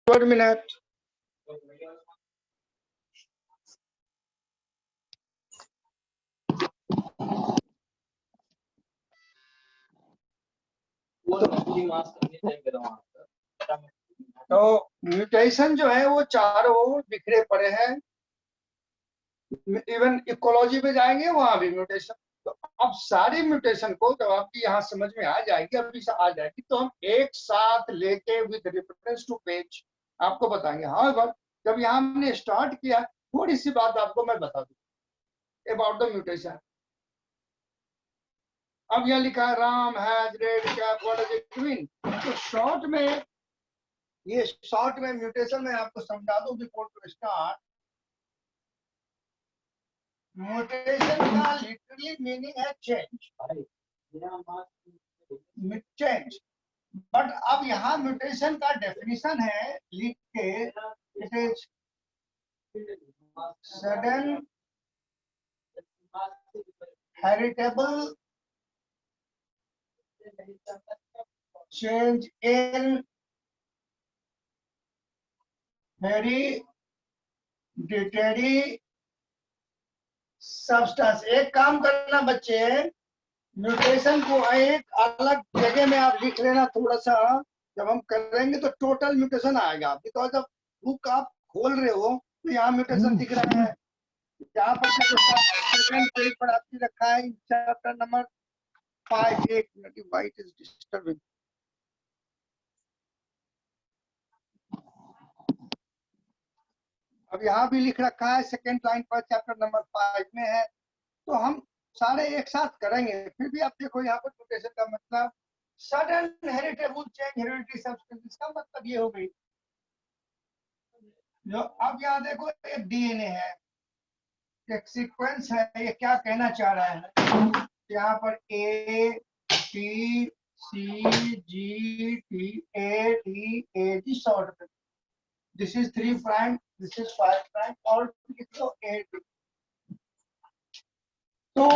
1 minute. तो mutation जो है वो चारों ओर बिखरे पड़े हैं, इवन इकोलॉजी पे जाएंगे वहां भी म्यूटेशन। तो अब सारी म्यूटेशन को जब आपकी यहाँ समझ में आ जाएगी, अभी से आ जाएगी, तो हम एक साथ लेके विद रेफरेंस टू पेज आपको बताएंगे। हाँ, जब यहाँ हमने स्टार्ट किया, थोड़ी सी बात आपको मैं बता दूं अबाउट द म्यूटेशन। अब यह लिखा है Ram has red cap, what does it mean? तो शॉर्ट में, ये शॉर्ट में म्यूटेशन में आपको समझा दूं बिफोर टू स्टार्ट। म्यूटेशन का लिटरली मीनिंग है चेंज, चेंज। बट अब यहाँ म्यूटेशन का डेफिनेशन है लिख के, it is sudden heritable change in hereditary substance. एक काम करना बच्चे, म्यूटेशन को एक अलग जगह में आप लिख लेना थोड़ा सा, जब हम करेंगे तो टोटल म्यूटेशन आएगा। बिकॉज जब बुक आप खोल रहे हो तो यहाँ म्यूटेशन दिख रहा है, यहाँ पर सेकंड पेज पर आपकी रखा है चैप्टर नंबर 5। एक मिनट, वाइट इज डिस्टर्बिंग। अब यहाँ भी लिख रखा है सेकंड लाइन पर, चैप्टर नंबर 5 में है। तो हम सारे एक साथ करेंगे, फिर भी आप देखो यहाँ पर म्यूटेशन का मतलब sudden heritable change hereditary substance, इसका मतलब ये हो गई। जो अब यहाँ देखो एक डीएनए है, एक सीक्वेंस है, ये क्या कहना चाह रहा है यहाँ पर A T C G T A T A G short, this is 3 prime, this is 5 prime और ए टी। तो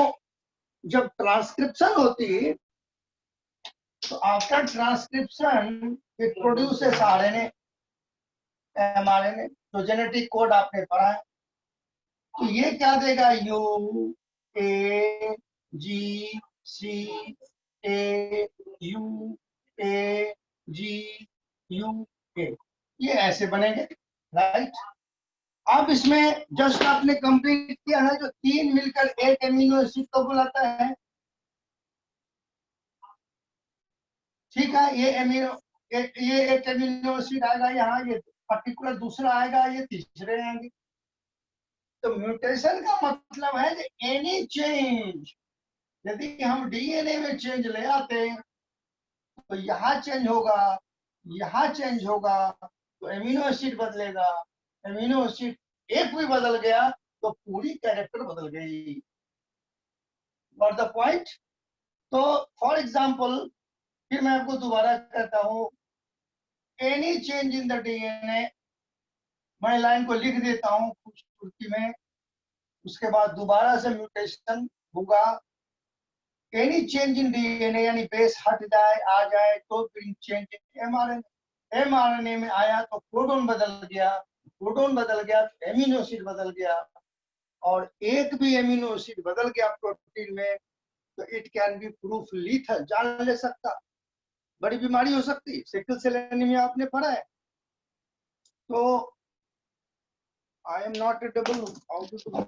जब ट्रांसक्रिप्शन होती है तो after transcription it produces RNA mRNA. तो जेनेटिक कोड आपने पढ़ा है, तो ये क्या देगा, U A G C A U A G U A, ये ऐसे बनेंगे, राइट। अब इसमें जस्ट आपने कंप्लीट किया है, जो 3 मिलकर एक एमिनो एसिड को बुलाता है, ठीक है। ये एक एमिनो एसिड आएगा यहाँ, ये पर्टिकुलर दूसरा आएगा, ये तीसरे आएंगे। तो म्यूटेशन का मतलब है कि एनी चेंज, यदि हम डीएनए में चेंज ले आते हैं तो यहाँ चेंज होगा, यहाँ चेंज होगा, तो एमिनो एसिड बदलेगा। एमिनो एसिड एक भी बदल गया तो पूरी कैरेक्टर बदल गई। और द पॉइंट, तो फॉर एग्जाम्पल, फिर मैं आपको दोबारा कहता हूं, any change in the DNA, मैं लाइन को लिख देता हूं खूबसूरती में, उसके बाद दोबारा से म्यूटेशन होगा। एनी चेंज इन डीएनए यानी बेस हट जाए, आ जाए, तो फिर चेंज इन एमआरएनए। एमआरएनए में आया तो कोडोन बदल गया, कोडोन बदल गया तो एमिनो एसिड बदल गया, और एक भी एमिनो एसिड बदल गया प्रोटीन में तो it can be proof lethal, जान ले सकता, बड़ी बीमारी हो सकती है। सिकल सेल एनीमिया आपने पढ़ा है। तो I am not able how to do.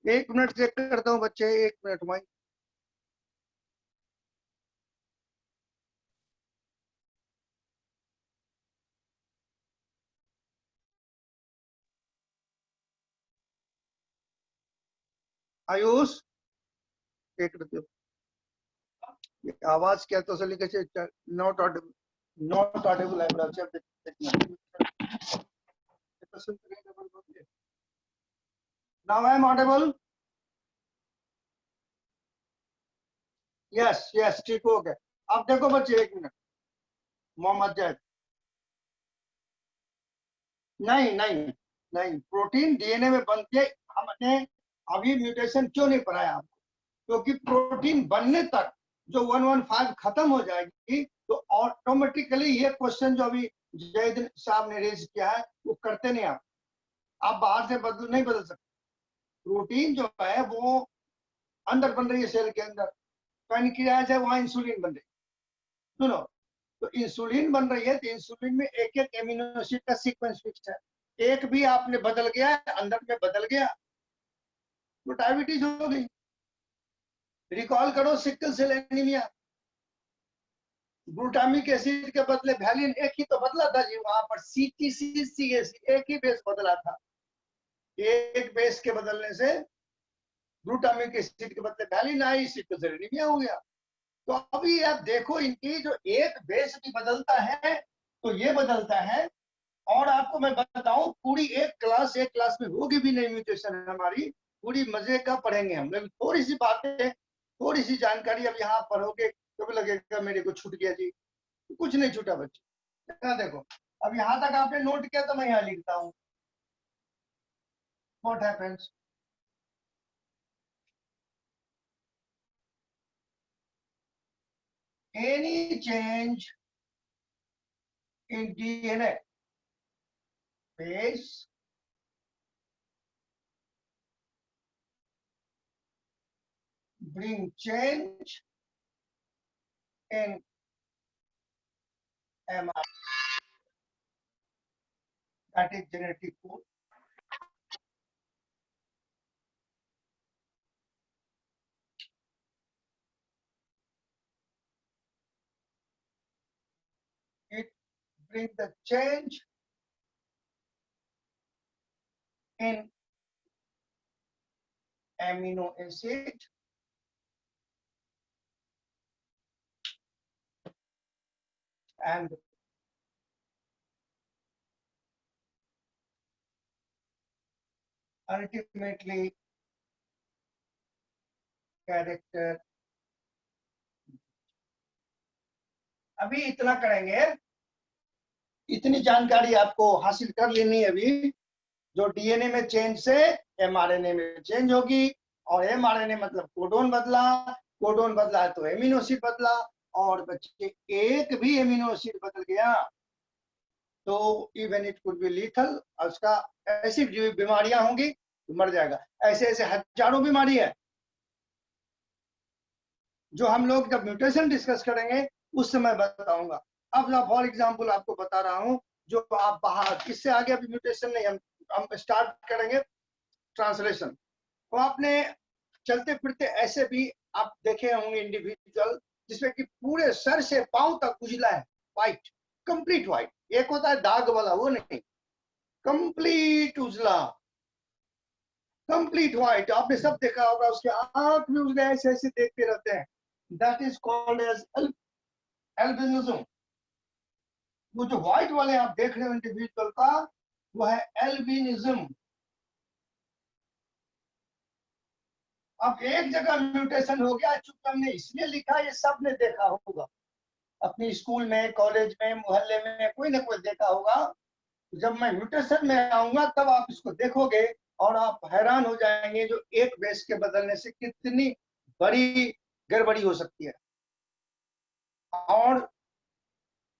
एक मिनट चेक करता हूँ बच्चे, एक मिनट में। आयुष एक मिनट, आवाज क्या तो लिखे नॉट ऑडिबल, नॉट ऑडिबल है now I am audible. Yes yes, ठीक हो गया। अब देखो बच्चे एक मिनट, मोहम्मद जैद। नहीं नहीं नहीं, प्रोटीन डीएनए में बनती है। हमने अभी म्यूटेशन क्यों नहीं पढ़ाया आपको? क्योंकि प्रोटीन बनने तक जो 115 खत्म हो जाएगी तो ऑटोमेटिकली ये क्वेश्चन जो अभी जैद साहब ने रेज किया है वो करते नहीं आप बाहर से बदल नहीं बदल सकते। प्रोटीन जो है वो अंदर बन रही है सेल के अंदर, पैनक्रियाज है वहां इंसुलिन बन रही है। सुनो, तो इंसुलिन बन रही है तो इंसुलिन में एक एक एमिनो एसिड का सीक्वेंस फिक्स है। एक भी आपने बदल गया अंदर में बदल गया तो डायबिटीज हो गई। रिकॉल करो sickle cell anaemia, glutamic acid के बदले वैलिन एक ही तो बदला था जी, वहां पर CTC-CAC एक ही बेस बदला था। एक बेस के बदलने से ग्लूटामिक एसिड के बदले वैलिन आई, सिकल सेल एनीमिया हो गया। तो अभी आप देखो इनकी जो एक बेस भी बदलता है तो ये बदलता है। और आपको मैं बताऊं पूरी एक क्लास में होगी भी नहीं म्यूटेशन हमारी, पूरी मजे का पढ़ेंगे हम लोग। थोड़ी सी बातें, थोड़ी सी जानकारी अब यहाँ पढ़ोगे तो भी लगेगा मेरे को छूट गया जी। कुछ नहीं छूटा बच्चे, यहाँ देखो अब यहाँ तक आपने नोट किया तो मैं यहाँ लिखता हूँ। What happens, any change in DNA base bring change in mRNA, that is genetic code. It brings the change in amino acid and ultimately character। अभी इतना करेंगे, इतनी जानकारी आपको हासिल कर लेनी है अभी। जो डीएनए में चेंज से एमआरएनए में चेंज होगी, और एमआरएनए मतलब कोडोन बदला, कोडोन बदला तो एमिनो एसिड बदला, और बच्चे एक भी एमिनो एसिड बदल गया तो even it could be lethal. उसका ऐसी बीमारियां होंगी तो मर जाएगा। ऐसे ऐसे हजारों बीमारी है जो हम लोग जब म्यूटेशन डिस्कस करेंगे उस समय बताऊंगा। अब फॉर एग्जांपल आपको बता रहा हूं, जो आप बाहर, इससे आगे अभी म्यूटेशन नहीं, हम स्टार्ट करेंगे ट्रांसलेशन। तो आपने चलते फिरते ऐसे भी आप देखे होंगे इंडिविजुअल जिसमें कि पूरे सर से पांव तक उजला है, व्हाइट, कंप्लीट व्हाइट। एक होता है दाग वाला, वो नहीं, कंप्लीट उजला, कंप्लीट व्हाइट। आपने सब देखा होगा, उसके आंख भी उजले ऐसे ऐसे देखते रहते हैं। That is called as albinism. वो जो व्हाइट वाले आप देख रहे हो इंडिविजुअल का, वो है एल्बिनिज्म। अब एक जगह म्यूटेशन हो गया, चूंकि हमने इसलिए लिखा, ये सब ने देखा होगा अपनी स्कूल में, कॉलेज में, मोहल्ले में, कोई ना कोई देखा होगा। जब मैं म्यूटेशन में आऊंगा तब आप इसको देखोगे और आप हैरान हो जाएंगे जो एक बेस के बदलने से कितनी बड़ी गड़बड़ी हो सकती है। और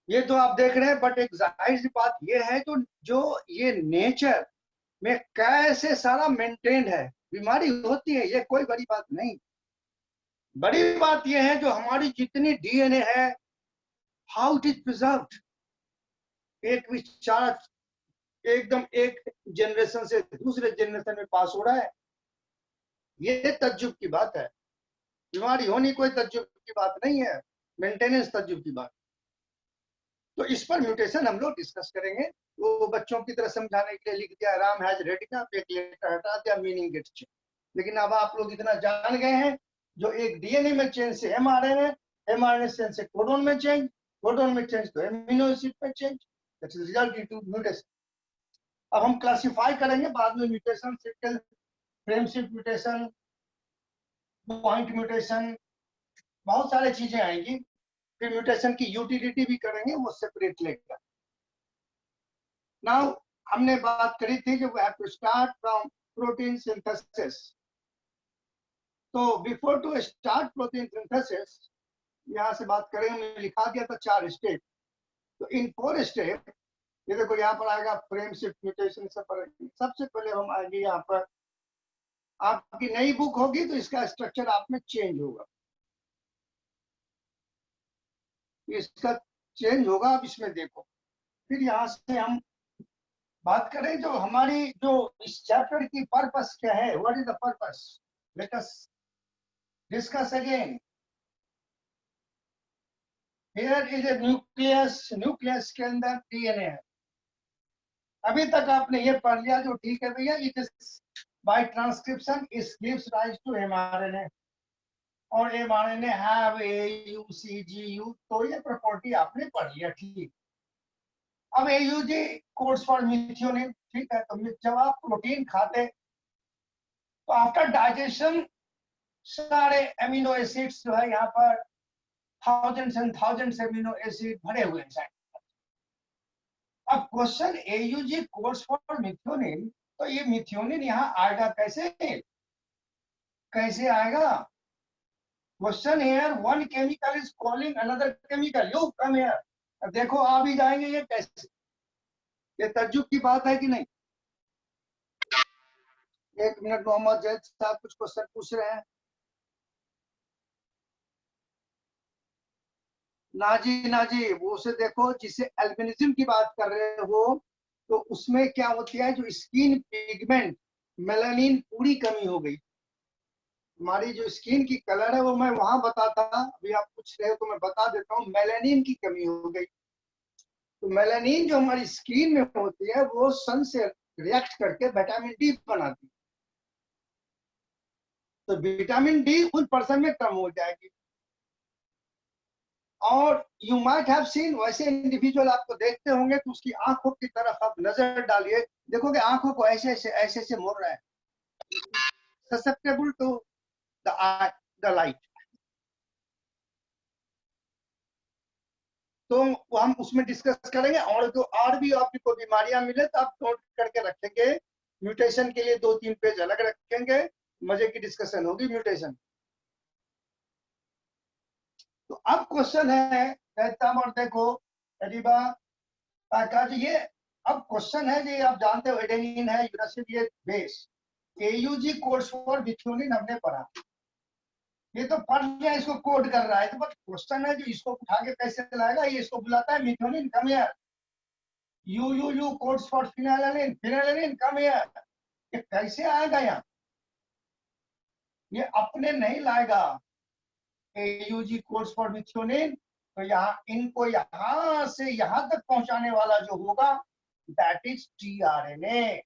ये तो आप देख रहे हैं, बट एक जाहिर सी बात ये है तो जो ये नेचर में कैसे सारा मेंटेन्ड है। बीमारी होती है, ये कोई बड़ी बात नहीं। बड़ी बात ये है जो हमारी जितनी डीएनए है, हाउ इट इज प्रिजर्व्ड। एक विचार एकदम एक जनरेशन से दूसरे जनरेशन में पास हो रहा है, ये तज्जुब की बात है। बीमारी होनी कोई तज्जुब की बात नहीं है, मेंटेनेंस तज्जुब की बात। तो इस पर म्यूटेशन हम लोग डिस्कस करेंगे। वो बच्चों की तरह समझाने के लिए लिख दिया राम हैज रेटिना, एक लेटर हटा दिया, मीनिंग गेट चेंज। लेकिन अब आप लोग इतना जान गए हैं, जो एक डीएनए में चेंज से एमआरएनए, एमआरएनए चेंज से कोडोन में चेंज, कोडोन में चेंज तो एमिनो एसिड में change, that is result into mutation. अब हम क्लासिफाई करेंगे बाद में mutation, single frame shift mutation, point mutation, बहुत सारी चीजें आएंगी। फिर म्यूटेशन की यूटिलिटी भी करेंगे, वो सेपरेट लेगा। नाउ हमने बात करी थी जो we have to start from protein synthesis. तो before to start protein synthesis, यहाँ से बात करें, हमने लिखा दिया था 4 स्टेप। तो इन 4 स्टेप, ये देखो यहाँ पर आएगा फ्रेम शिफ्ट म्यूटेशन से पर। सबसे पहले हम आएंगे यहाँ पर, आपकी नई बुक होगी तो इसका स्ट्रक्चर आप में चेंज होगा, इसका चेंज होगा, आप इसमें देखो। फिर यहाँ से हम बात करें जो हमारी जो इस चैप्टर की पर्पस क्या है, what is the purpose, let us discuss again. Here is a nucleus, nucleus के अंदर डीएनए है। अभी तक आपने ये पढ़ लिया जो ठीक है भैया, it is by transcription it gives rise to mRNA, और एमआरएनए हैव AUCGU, तो ये प्रॉपर्टी आपने पढ़ लिया, ठीक। अब AUG कोड्स फॉर मिथ्योनिन, ठीक है। तो जब आप प्रोटीन खाते तो आफ्टर डाइजेशन सारे एमिनो एसिड्स जो है यहाँ पर thousands and thousands amino acid भरे हुए हैं। अब question AUG codes for methionine, तो ये मिथ्योनिन यहाँ आएगा कैसे, कैसे आएगा? Question here, one chemical is calling another chemical, you come here. देखो आ भी जाएंगे, ये कैसे, ये तज्जुब की बात है कि नहीं? 1 मिनट, मोहम्मद जैद साहब कुछ क्वेश्चन पूछ रहे हैं। नाजी वो से देखो, जिसे एल्बिनिज्म की बात कर रहे हो, तो उसमें क्या होती है, जो स्किन पिगमेंट मेलानिन पूरी कमी हो गई। हमारी जो स्किन की कलर है वो मैं वहां बताता, अभी आप पूछ रहे हो तो मैं बता देता हूँ, मेलानिन की कमी हो गई। तो मेलानिन जो हमारी स्किन में होती है वो सन से रिएक्ट करके विटामिन डी बनाती है, तो विटामिन डी उन पर्सन में कम हो जाएगी। और यू माइट हैव सीन, वैसे इंडिविजुअल आपको देखते होंगे तो उसकी आंखों की तरफ आप नजर डालिए, देखोगे आंखों को ऐसे ऐसे मोड़ रहा है, ससेप्टेबल टू द लाइट। तो हम उसमें डिस्कस करेंगे, और तो और भी आपको बीमारियां मिले तो आप नोट करके रखेंगे। म्यूटेशन के लिए 2-3 पेज अलग रखेंगे, मजे की डिस्कशन होगी म्यूटेशन। तो अब क्वेश्चन है, और देखो अरीबा काकाजी, ये अब क्वेश्चन है जी, आप जानते हो एडेनिन है, यूरासिल, ये base. AUG codes for methionine हमने पढ़ा, ये तो पढ़ लिया, इसको कोड कर रहा है, तो बस क्वेश्चन है जो इसको उठा के कैसे लाएगा, ये इसको बुलाता है methionine, come here. UUU codes for फिनाइलिन, फिनाइलिन come here. ये कैसे आएगा यहाँ, ये अपने नहीं लाएगा। AUG कोड्स फॉर मिथ्योनिन, तो यहाँ इनको यहाँ से यहाँ तक पहुंचाने वाला जो होगा दैट इज tRNA।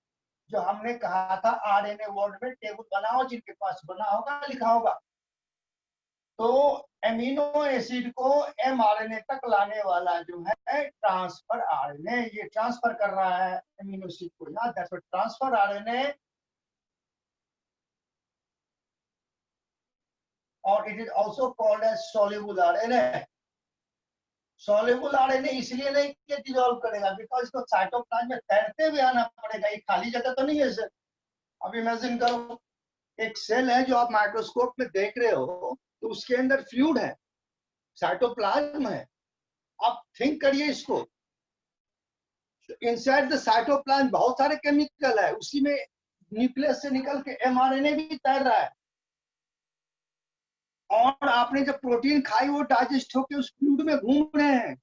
जो हमने कहा था RNA वर्ड में टेबल बनाओ, जिनके पास बना होगा लिखा होगा। तो एमिनो एसिड को mRNA तक लाने वाला जो है ट्रांसफर RNA, ये ट्रांसफर कर रहा है एमिनो एसिड को, यहाँ दैट्स ट्रांसफर RNA। और it is also called as soluble RNA। Soluble RNA इसलिए नहीं कि डिसॉल्व करेगा, बिकॉज इसको साइटोप्लाज्म में तैरते हुए आना पड़ेगा, ये खाली जगह तो नहीं है सर। अब इमेजिन करो, एक सेल है जो आप माइक्रोस्कोप में देख रहे हो, तो उसके अंदर फ्लूइड है, साइटोप्लाज्म है। आप थिंक करिए इसको, इनसाइड द साइटोप्लाज्म बहुत सारे केमिकल है, उसी में न्यूक्लियस से निकल के mRNA भी तैर रहा है। और आपने जब प्रोटीन खाई वो डाइजेस्ट होकर उस फ्लूइड में घूम रहे हैं,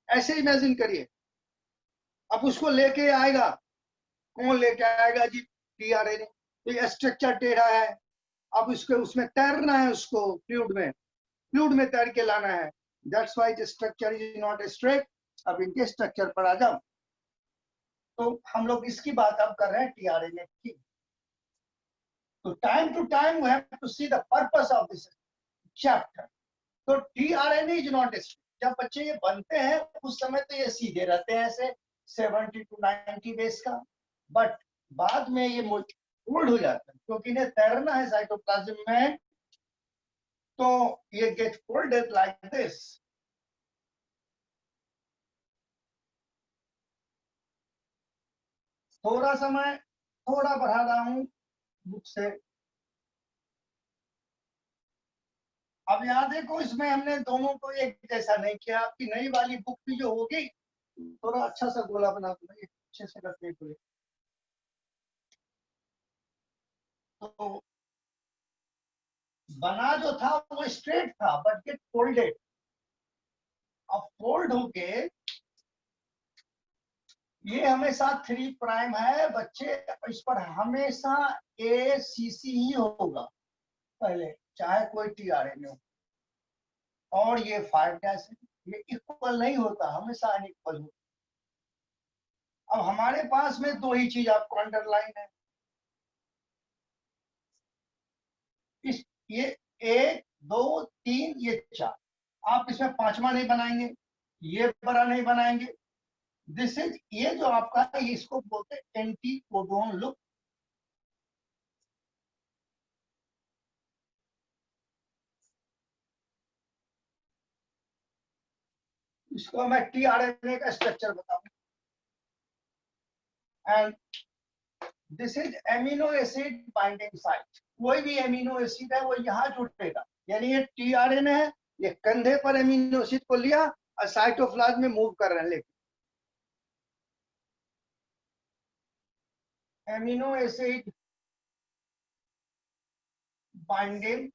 ऐसे इमेजिन करिए। अब उसको लेके आएगा, कौन लेके आएगा जी, tRNA। तो ये स्ट्रक्चर टेढ़ा है, अब उसको उसमें तैरना है, उसको फ्लूइड में तैर के लाना है, that's why the structure is not straight. अब इनके स्ट्रक्चर पर आ जाओ, तो हम लोग इसकी बात अब कर रहे हैं tRNA की। तो time to time we have to see the purpose of this chapter. तो tRNA इज नॉट स्ट्रेट। जब बच्चे ये बनते हैं उस समय तो ये सीधे रहते हैं, ऐसे 70 to 90 बेस का, बट बाद में ये फोल्ड हो जाता है, क्योंकि इन्हें तैरना है साइटोप्लाज्म में, तो ये गेट फोल्डेड लाइक दिस। थोड़ा सा मैं थोड़ा बढ़ा रहा हूं बुक से। अब यहाँ देखो, इसमें हमने दोनों को एक जैसा नहीं किया। आपकी नई वाली बुक भी जो होगी, थोड़ा अच्छा सा गोला बना दूंगा, अच्छे से करके हुए। तो बना जो था वो स्ट्रेट था, बट गेट फोल्डेड। अब फोल्ड होके ये हमेशा 3' है बच्चे, इस पर हमेशा ACC ही होगा पहले, चाहे कोई TRN हो। और ये 5' है, ये इक्वल नहीं होता, हमेशा अनइक्वल होता। अब हमारे पास में दो ही चीज आपको अंडरलाइन है, इस ये 1 2 3 ये 4। आप इसमें पांचवा नहीं बनाएंगे, ये बड़ा नहीं बनाएंगे। दिस इज, ये जो आपका है इसको बोलते हैं एंटी कोडोन लुक। इसको मैं TRNA का स्ट्रक्चर बताऊं। And this is amino acid binding site. कोई भी एमिनो एसिड है वो यहाँ जुड़ेगा, यानी ये TRNA है, ये कंधे पर एमिनो एसिड को लिया और साइटोप्लाज्म में मूव कर रहे हैं। लेकिन एमिनो एसिड बाइंडिंग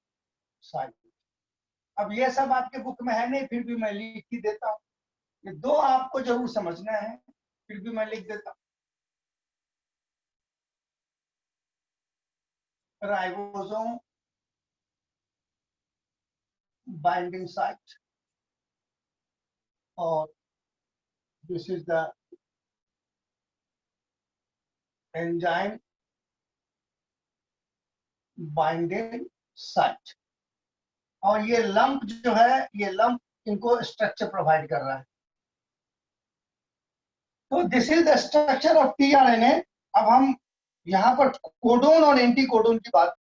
साइट। अब ये सब आपके बुक में है नहीं, फिर भी मैं लिख ही देता हूँ। ये दो आपको जरूर समझना है, फिर भी मैं लिख देता हूँ। राइबोसोम बाइंडिंग साइट, और this is the enzyme binding site. और ये लंप जो है, ये लंप इनको स्ट्रक्चर प्रोवाइड कर रहा है। तो this is the structure of TRNA। अब हम यहाँ पर कोडोन और एंटी कोडोन की बात।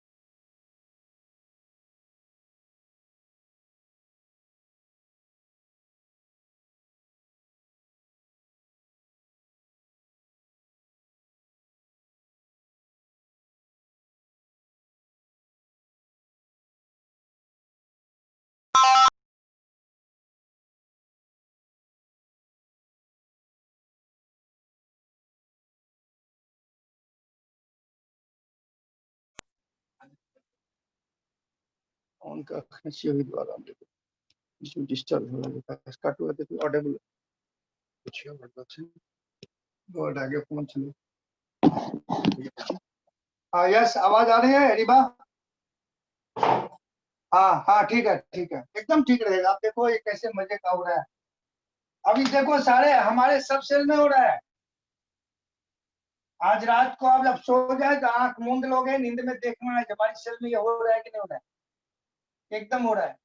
उनका खींची हुई द्वारा हम देखो इसमें डिस्टर्ब हो रहा है, कट हुआ देखो ऑडिबल कुछ वर्ड आगे फोन चलो। हाँ यस, आवाज आ रही है रिबा? हाँ हाँ ठीक है, ठीक है, एकदम ठीक रहेगा। आप देखो ये कैसे मजे का हो रहा है। अभी देखो सारे हमारे सब सेल में हो रहा है। आज रात को आप जब सो जाए तो आंख मूंद लोगे, नींद में देखना है कि हमारी सेल में ये हो रहा है कि नहीं हो रहा है। एकदम हो रहा है।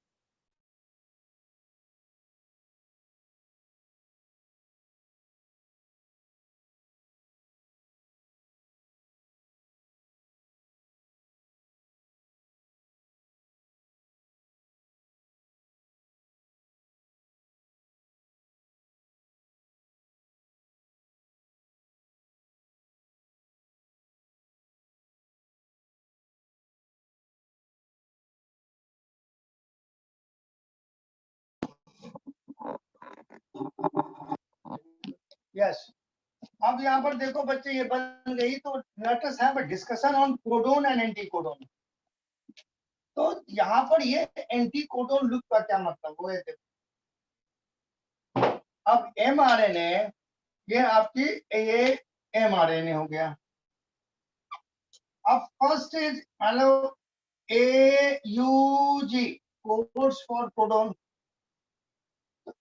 यस, अब यहाँ पर देखो बच्चे, ये बन गई। तो let us have a discussion on codon and anti codon. तो यहाँ पर ये एंटी कोडोन लूप का क्या मतलब वो है देखो। अब mRNA, ये आपकी ये mRNA हो गया। अब फर्स्ट इज मान लो AUG, codes for codon.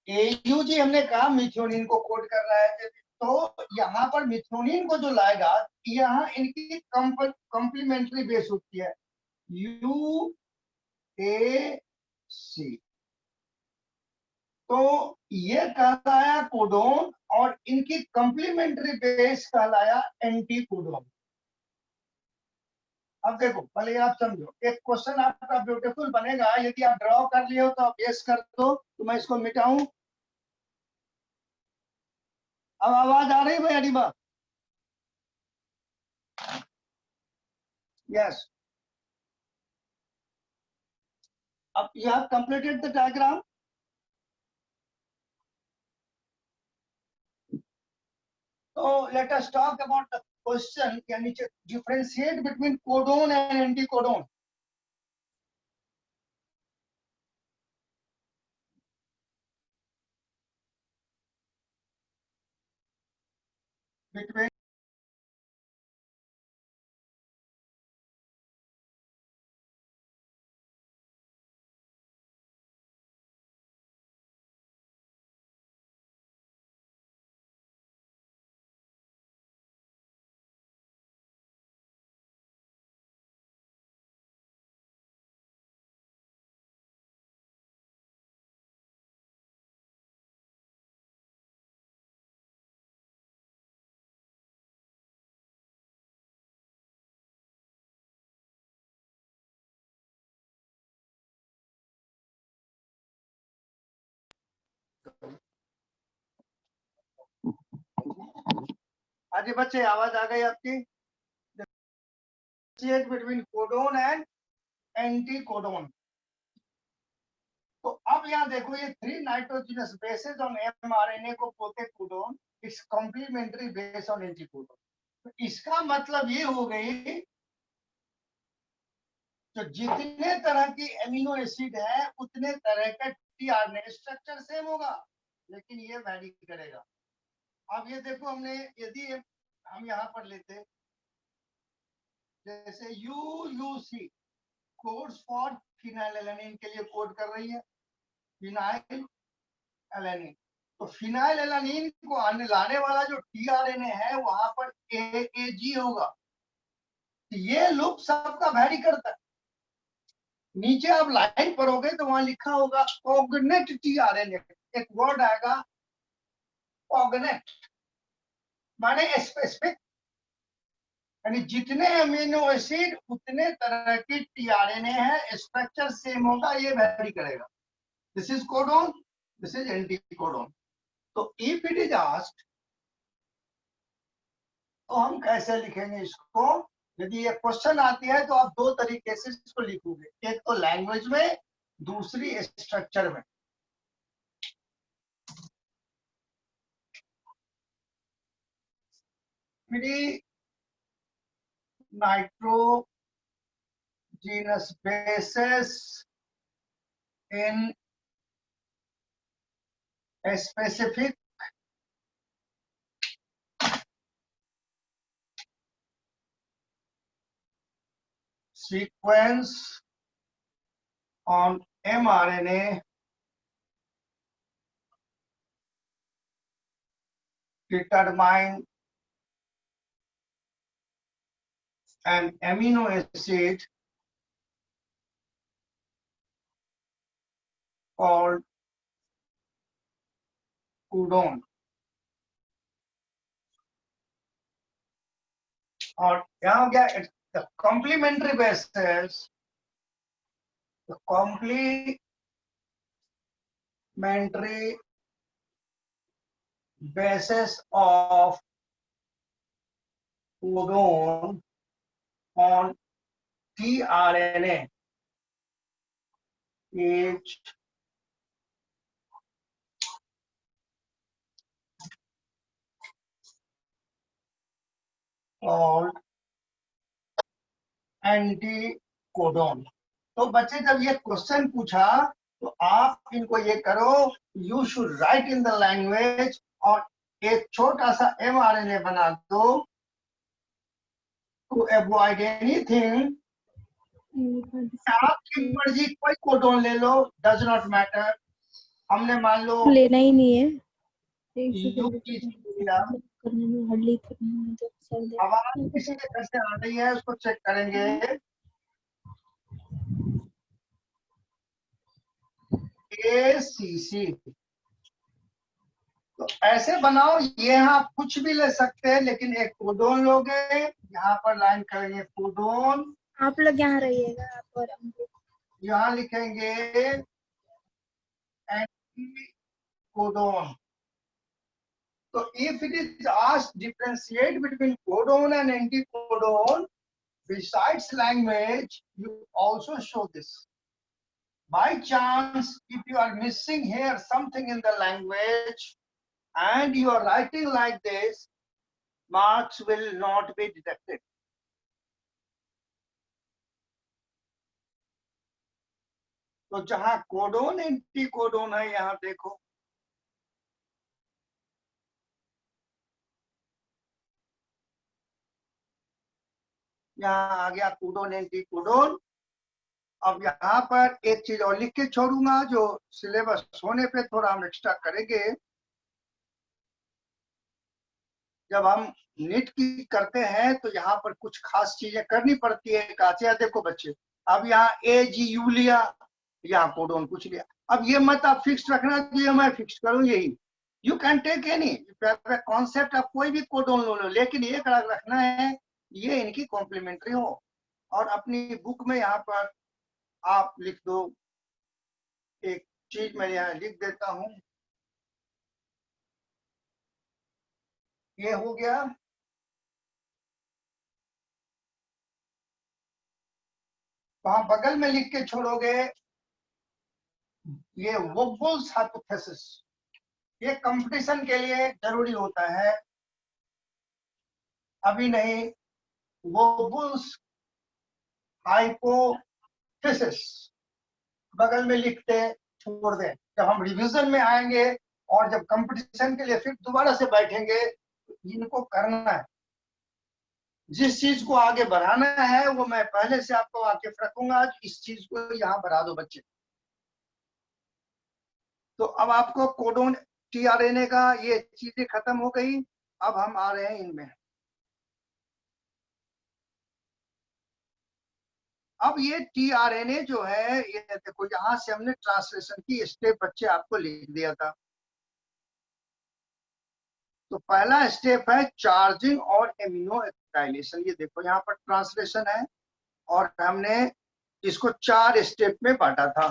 AUG हमने कहा मिथ्योनिन को कोड कर रहा है। तो यहाँ पर मिथ्योनिन को जो लाएगा, यहाँ इनकी कंप्लीमेंट्री बेस होती है UAC। तो ये कहलाया कोडोन और इनकी कंप्लीमेंट्री बेस कहलाया एंटी कोडोन। अब देखो पहले आप समझो, एक क्वेश्चन आपका ब्यूटीफुल बनेगा। यदि आप ड्रॉ कर लिए हो तो आप यस कर दो, तो मैं इसको मिटाऊं। अब आवाज आ रही है भाई Areeba? Yes. You have completed the diagram. So let us talk about the question. Can you differentiate between codon and anticodon? Between आज बच्चे आवाज आ गई आपकी? Between codon and anticodon. तो अब यहाँ देखो ये 3 नाइट्रोजनस बेसेस ऑन mRNA को बोलते codon, it's complementary base on anticodon. तो इसका मतलब ये हो गई तो जितने तरह की एमिनो एसिड है उतने तरह का टीआरएनए स्ट्रक्चर सेम होगा, लेकिन ये वैरी करेगा। अब ये देखो हमने यदि हम यहाँ पर लेते जैसे यूयूसी कोड्स फॉर फिनाइलएलानिन के लिए कोड कर रही है, फिनाइल एलानिन। तो फिनाइल एलानिन को आने लाने वाला जो टीआरएनए है वहां पर एएजी होगा। तो ये लूप सबका वैरी करता है। नीचे आप लाइन पढ़ोगे तो वहां लिखा होगा कॉग्नेट टीआरएनए, एक वर्ड आएगा कॉग्नेट, माने स्पेसिफिक, यानी जितने अमीनो एसिड उतने तरह की टीआरएनए है, स्ट्रक्चर सेम होगा, ये वैरी करेगा। This is codon, this is anticodon. तो इफ इट इज आस्क्ड तो हम कैसे लिखेंगे इसको? यदि ये क्वेश्चन आती है तो आप 2 तरीके से इसको लिखोगे, एक तो लैंग्वेज में, दूसरी स्ट्रक्चर में। Nitrogenous basis in specific sequence on mRNA determine an amino acid called codon, और यहाँ क्या the complementary bases, the complementary basis of codon on tRNA is called anticodon. तो बच्चे जब ये क्वेश्चन पूछा तो आप इनको ये करो, you should write in the language और एक छोटा सा mRNA बना दो टू अवॉइड एनीथिंग। आपकी मर्जी, कोई कोडोन ले लो, डज नॉट मैटर। हमने मान लो लेना ही नहीं है, आवाज किसी के घर से आ रही है, उसको चेक करेंगे। ACC तो ऐसे बनाओ, ये आप कुछ भी ले सकते हैं, लेकिन एक कोडोन लोगे, यहाँ पर लाइन करेंगे कोडोन, आप लोग यहाँ रहिएगा, आप और यहाँ लिखेंगे एंटीकोडोन। तो if it is asked differentiate between codon and anticodon, besides language, you also show this. By chance, if you are missing here something in the language and you are writing like this, marks will not be deducted. तो जहां codon anti codon है, यहां देखो, यहाँ आ गया codon anti codon. अब यहाँ पर एक चीज और लिख के छोड़ूंगा, जो सिलेबस होने पे थोड़ा हम एक्स्ट्रा करेंगे। जब हम नीट की करते हैं तो यहाँ पर कुछ खास चीजें करनी पड़ती है। काचिया देखो बच्चे, अब यहाँ AGU लिया, यहाँ कोडोन कुछ लिया। अब ये मत आप फिक्स रखना कि मैं फिक्स करूं यही। You can take any concept, आप कोई भी कोडोन लो, लेकिन ये रखना है ये इनकी कॉम्प्लीमेंट्री हो। और अपनी बुक में यहाँ पर आप लिख दो, एक चीज मैं यहाँ लिख देता हूं, ये हो गया। वहां बगल में लिख के छोड़ोगे, ये वोबल्स हाइपोथेसिस, ये कंपटीशन के लिए जरूरी होता है, अभी नहीं। वोबल्स हाइपोथेसिस बगल में लिखते छोड़ दें। जब हम रिवीजन में आएंगे और जब कंपटीशन के लिए फिर दोबारा से बैठेंगे, इनको करना है। जिस चीज को आगे बढ़ाना है वो मैं पहले से आपको वाकिफ रखूंगा। इस चीज को यहाँ बढ़ा दो बच्चे। तो अब आपको कोडोन tRNA का ये चीजें खत्म हो गई। अब हम आ रहे हैं इनमें। अब ये tRNA जो है, ये देखो यहां से हमने ट्रांसलेशन की स्टेप बच्चे आपको लिख दिया था। तो पहला स्टेप है चार्जिंग और एमिनो एकाइलेशन। ये देखो यहाँ पर ट्रांसलेशन है और हमने इसको 4 स्टेप में बांटा था।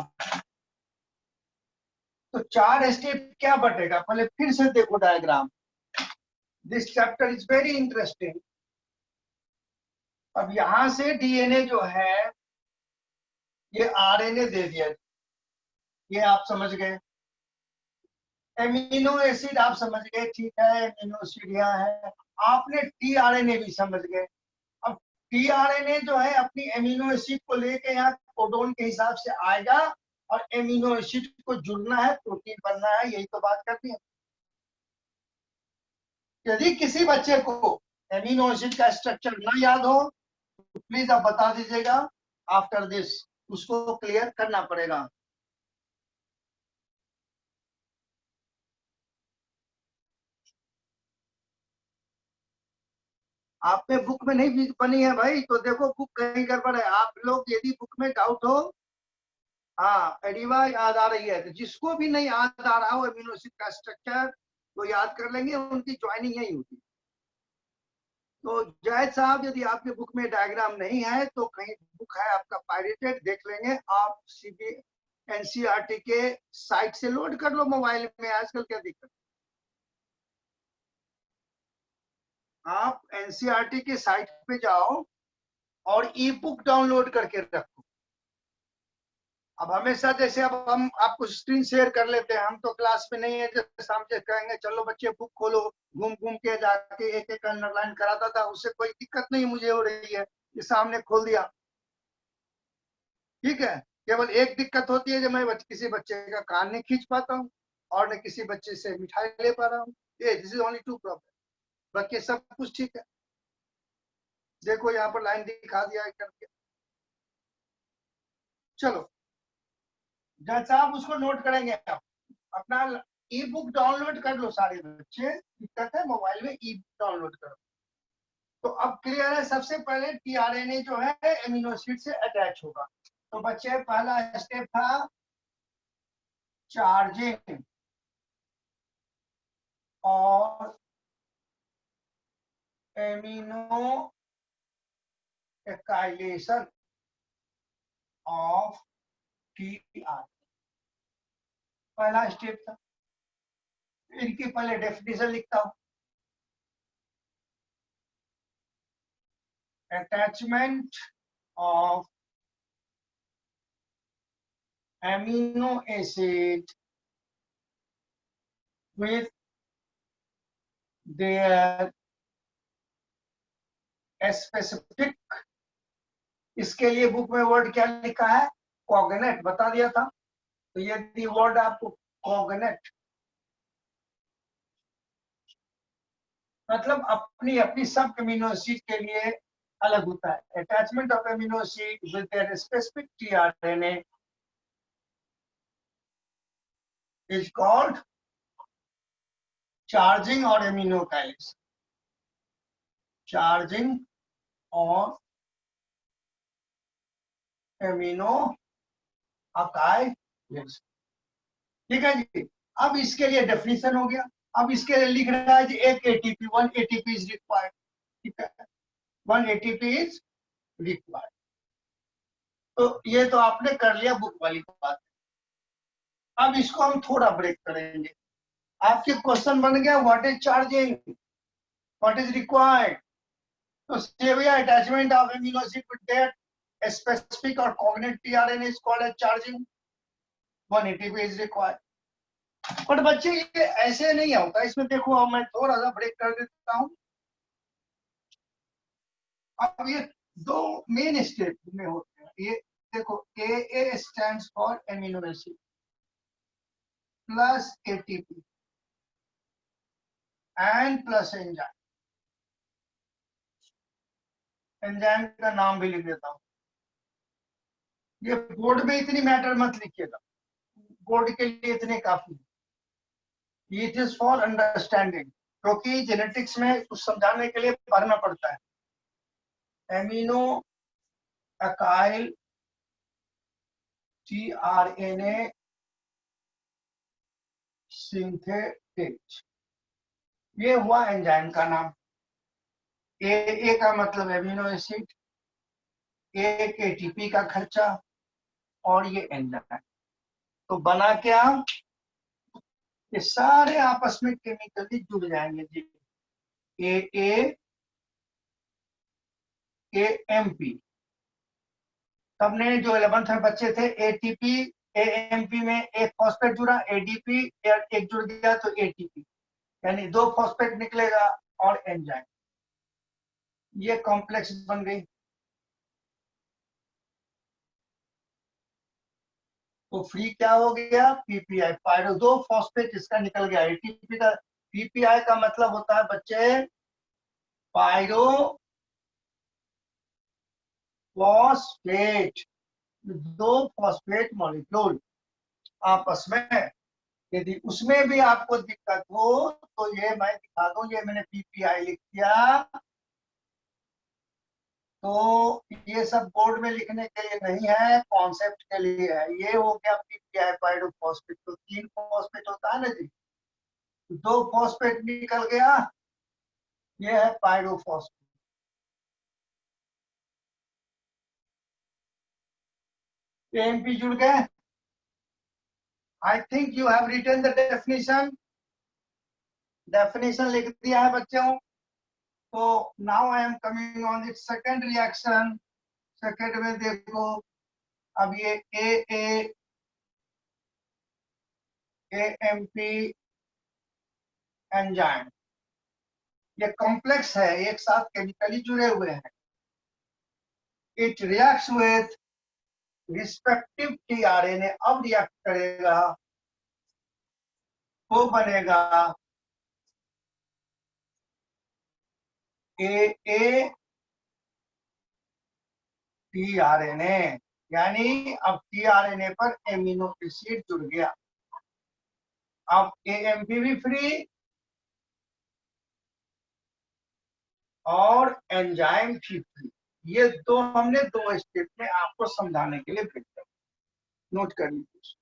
तो 4 स्टेप क्या बटेगा, पहले फिर से देखो diagram. This chapter is very interesting. अब यहां से डीएनए जो है ये आरएनए दे दिया, ये आप समझ गए। एमिनो एसिड आप समझ गए, ठीक है, एमिनो एसिड यहाँ है। आपने टीआरएनए भी समझ गए। अब टीआरएनए जो है अपनी एमिनो एसिड को लेके यहाँ कोडोन के हिसाब से आएगा और एमिनो एसिड को जुड़ना है, प्रोटीन बनना है, यही तो बात करती है। यदि किसी बच्चे को एमिनो एसिड का स्ट्रक्चर ना याद हो तो प्लीज आप बता दीजिएगा, आफ्टर दिस उसको क्लियर करना पड़ेगा। आप में बुक में नहीं बनी है भाई, तो देखो बुक कहीं गड़बड़ है। आप लोग यदि बुक में डाउट हो, हाँ एडिवा याद आ रही है, तो जिसको भी नहीं याद आ रहा हो एमिनो एसिड का स्ट्रक्चर, वो याद कर लेंगे, उनकी ज्वाइनिंग यही होती। तो जायद साहब, यदि आपके बुक में डायग्राम नहीं है तो कहीं बुक है आपका पायरेटेड, देख लेंगे। आप सीबी एनसीईआरटी के साइट से लोड कर लो मोबाइल में, आजकल क्या दिक्कत। आप एनसीईआरटी के साइट पे जाओ और ई बुक डाउनलोड करके रखो। अब हमेशा जैसे अब हम आपको स्क्रीन शेयर कर लेते हैं, हम तो क्लास में नहीं है जैसे सामने कहेंगे चलो बच्चे बुक खोलो, घूम घूम के जाके एक एक अंडरलाइन कराता था, उससे कोई दिक्कत नहीं मुझे हो रही है, ये सामने खोल दिया, ठीक है। केवल एक दिक्कत होती है जब मैं किसी बच्चे का कान नहीं खींच पाता हूँ और न किसी बच्चे से मिठाई ले पा रहा हूँ। ये दिस इज ओनली 2 प्रॉब्लम, बाकी सब कुछ ठीक है। देखो यहाँ पर लाइन दिखा दिया है करके। चलो जैसा आप उसको नोट करेंगे, आप अपना ई बुक डाउनलोड कर लो सारे बच्चे, दिक्कत है मोबाइल में ई बुक डाउनलोड करो। तो अब क्लियर है, सबसे पहले टीआरएनए जो है एमिनो एसिड से अटैच होगा। तो बच्चे पहला स्टेप था चार्जिंग और एमिनो एकाइलेशन ऑफ टीआर, पहला स्टेप था। इनकी पहले डेफिनेशन लिखता हूं। attachment of amino acid with their specific, इसके लिए बुक में वर्ड क्या लिखा है, कॉग्नेट, बता दिया था। तो ये वर्ड आपको कॉग्नेट, मतलब अपनी अपनी सब अमीनो एसिड के लिए अलग होता है। Attachment of amino acid with their specific tRNA is called charging और एमिनो काइलेज, चार्जिंग और एमिनो अकाइलेज। ठीक है जी। अब इसके लिए डेफिनेशन हो गया। अब इसके लिए लिख रहा है जी एक एटीपी, 1 एटीपी इज रिक्वायर्ड। ठीक है, 1 एटीपी इज रिक्वायर्ड। तो ये तो आपने कर लिया बुक वाली बात। अब इसको हम थोड़ा ब्रेक करेंगे। आपके क्वेश्चन बन गया what is charging, what is required. तो से भैया attachment of amino acid with that specific और cognate tRNA is called as charging, 1 ATP is required. But बच्चे ये ऐसे नहीं होता, इसमें देखो अब मैं थोड़ा सा ब्रेक कर देता हूं। अब ये दो मेन स्टेप में होते हैं। ये देखो ए stands for amino acid plus ATP and plus enzyme. Enzyme का नाम भी लिख देता हूं। ये बोर्ड में इतनी मैटर मत लिखिएगा, बोर्ड के लिए इतने काफी। इट इज फॉर अंडरस्टैंडिंग, क्योंकि जेनेटिक्स में कुछ समझाने के लिए पढ़ना पड़ता है। एमिनो अकाइल टीआरएनए सिंथेटेज, ये हुआ एंजाइम का नाम। ए का मतलब एमिनो एसिड, एक एटीपी का खर्चा, और ये एंजाइम। तो बना क्या, ये सारे आपस में केमिकली जुड़ जाएंगे जी। ए एएमपी, सबने जो 11th में बच्चे थे, एटीपी एएमपी में एक फॉस्फेट जुड़ा, एडीपी एक जुड़ गया तो एटीपी, यानी 2 फॉस्फेट निकलेगा और एंजाइम, ये कॉम्प्लेक्स बन गई। तो फ्री क्या हो गया, पीपीआई, पायरो 2 फॉस्फेट इसका निकल गया। एटीपी का, पीपीआई का मतलब होता है बच्चे पायरो फॉस्फेट, 2 फॉस्फेट मॉलिक्यूल आपस में। यदि उसमें भी आपको दिक्कत हो तो ये मैं दिखा दूं, ये मैंने पीपीआई लिख दिया। तो ये सब बोर्ड में लिखने के लिए नहीं है, कॉन्सेप्ट के लिए है। ये हो गया पीपीआई पायरोफॉस्फेट। तो 3 फॉस्फेट होता है ना जी, 2 फॉस्फेट निकल गया, ये है पायरोफॉस्फेट। एएमपी जुड़ गए। I think you have written the definition, definition लिख दिया है बच्चों। तो now I am coming on the second reaction. Second में देखो, अब ये एएमपी एंजाइम, ये कॉम्प्लेक्स है, एक साथ केमिकली जुड़े हुए हैं। It reacts with respective tRNA, अब रिएक्ट करेगा तो बनेगा ए टीआरएनए, यानी अब टीआरएनए पर एमिनो एसिड जुड़ गया। अब एएमपी भी फ्री और एंजाइम भी फ्री। ये दो हमने 2 स्टेप में आपको समझाने के लिए भेजा, नोट कर लीजिए।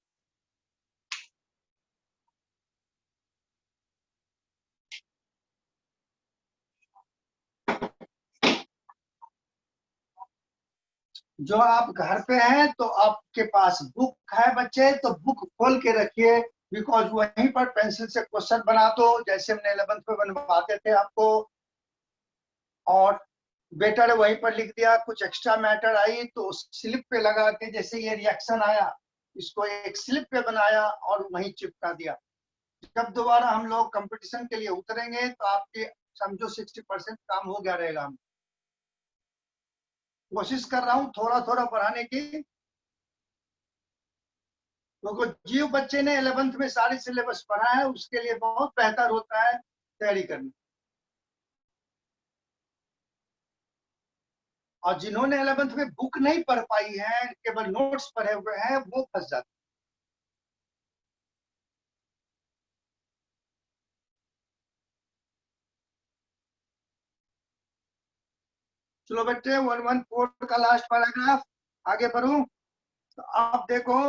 जो आप घर पे हैं तो आपके पास बुक है बच्चे, तो बुक खोल के रखिए, बिकॉज वहीं पर पेंसिल से क्वेश्चन बना दो, जैसे हमने 11th में बनवाते थे आपको। और बेटर वहीं पर लिख दिया, कुछ एक्स्ट्रा मैटर आई तो स्लिप पे लगा के, जैसे ये रिएक्शन आया इसको एक स्लिप पे बनाया और वहीं चिपका दिया। जब दोबारा हम लोग कंपटीशन के लिए उतरेंगे तो आपके समझो 60% काम हो गया रहेगा। कोशिश कर रहा हूँ थोड़ा थोड़ा बढ़ाने की, क्योंकि जीव बच्चे ने 11th में सारे सिलेबस पढ़ा है, उसके लिए बहुत बेहतर होता है तैयारी करना। और जिन्होंने 11th में बुक नहीं पढ़ पाई है, केवल नोट्स पढ़े हुए हैं, वो फंस जाते। चलो बेटे 114 का लास्ट पैराग्राफ, आगे बढ़ूं तो आप देखो।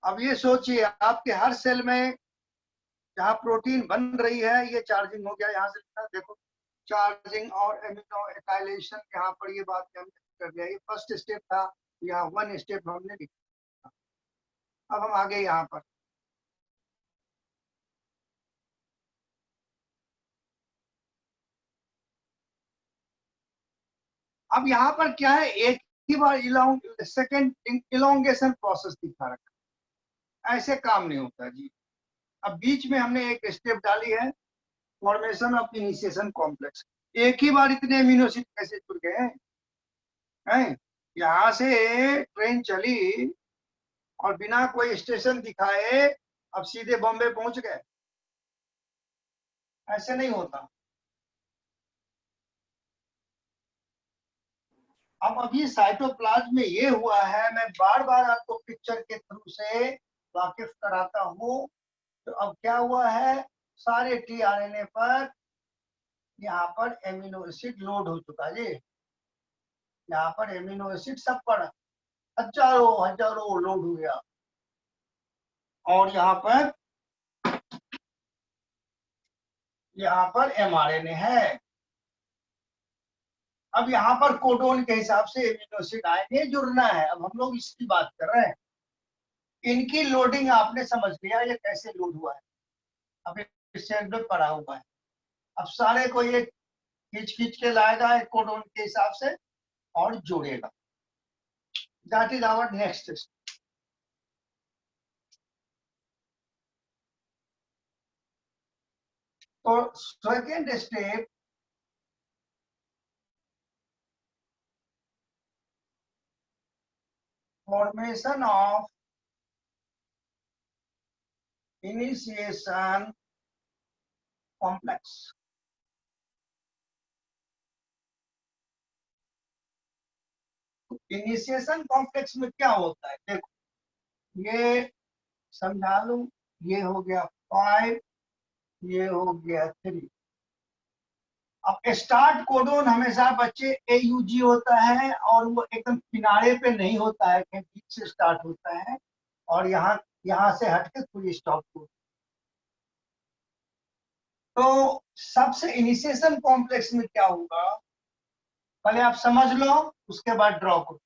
अब ये सोचिए आपके हर सेल में जहाँ प्रोटीन बन रही है, ये चार्जिंग हो गया, यहाँ से लिखा देखो चार्जिंग और एमिनो एटाइलेशन, यहाँ पर ये बात हमने कर लिया। ये फर्स्ट स्टेप था, यहाँ 1 स्टेप हमने लिखा। अब हम आगे यहाँ पर अब यहाँ पर क्या है, एक ही बार सेकेंड इलोंगेशन प्रोसेस दिखा रखा, ऐसे काम नहीं होता जी। अब बीच में हमने एक स्टेप डाली है, फॉर्मेशन ऑफ इनिशिएशन कॉम्प्लेक्स। एक ही बार इतने अमीनो एसिड कैसे जुड़ गए हैं? यहाँ से ट्रेन चली और बिना कोई स्टेशन दिखाए अब सीधे बॉम्बे पहुंच गए, ऐसे नहीं होता। अब अभी साइटोप्लाज्म में ये हुआ है, मैं बार बार आपको पिक्चर के थ्रू से वाकिफ कराता हूँ। तो अब क्या हुआ है, सारे टीआरएनए पर यहाँ पर एमिनो एसिड लोड हो चुका है। यहाँ पर एमिनो एसिड सब पर हजारों हजारों लोड हो गया, और यहाँ पर एमआरएनए है। अब यहाँ पर कोडोन के हिसाब से एमिनो एसिड आएंगे, जुड़ना है। अब हम लोग इसकी बात कर रहे हैं, इनकी लोडिंग आपने समझ लिया ये कैसे लोड हुआ है, अब स्टैंडर्ड पड़ा हुआ है। अब सारे को ये खींच खींच के लाएगा एक कोडोन के हिसाब से और जोड़ेगा। That is our next step. तो second step, formation of initiation complex. Initiation complex में क्या होता है, देखो ये समझा लू, ये हो गया 5, ये हो गया 3। अब स्टार्ट कोडोन हमेशा बच्चे AUG होता है, और वो एकदम किनारे पे नहीं होता है, कहीं बीच से स्टार्ट होता है और यहाँ से हटके पूरी स्टॉप होती है। तो सबसे इनिशिएशन कॉम्प्लेक्स में क्या होगा, पहले आप समझ लो, उसके बाद ड्रॉ करो।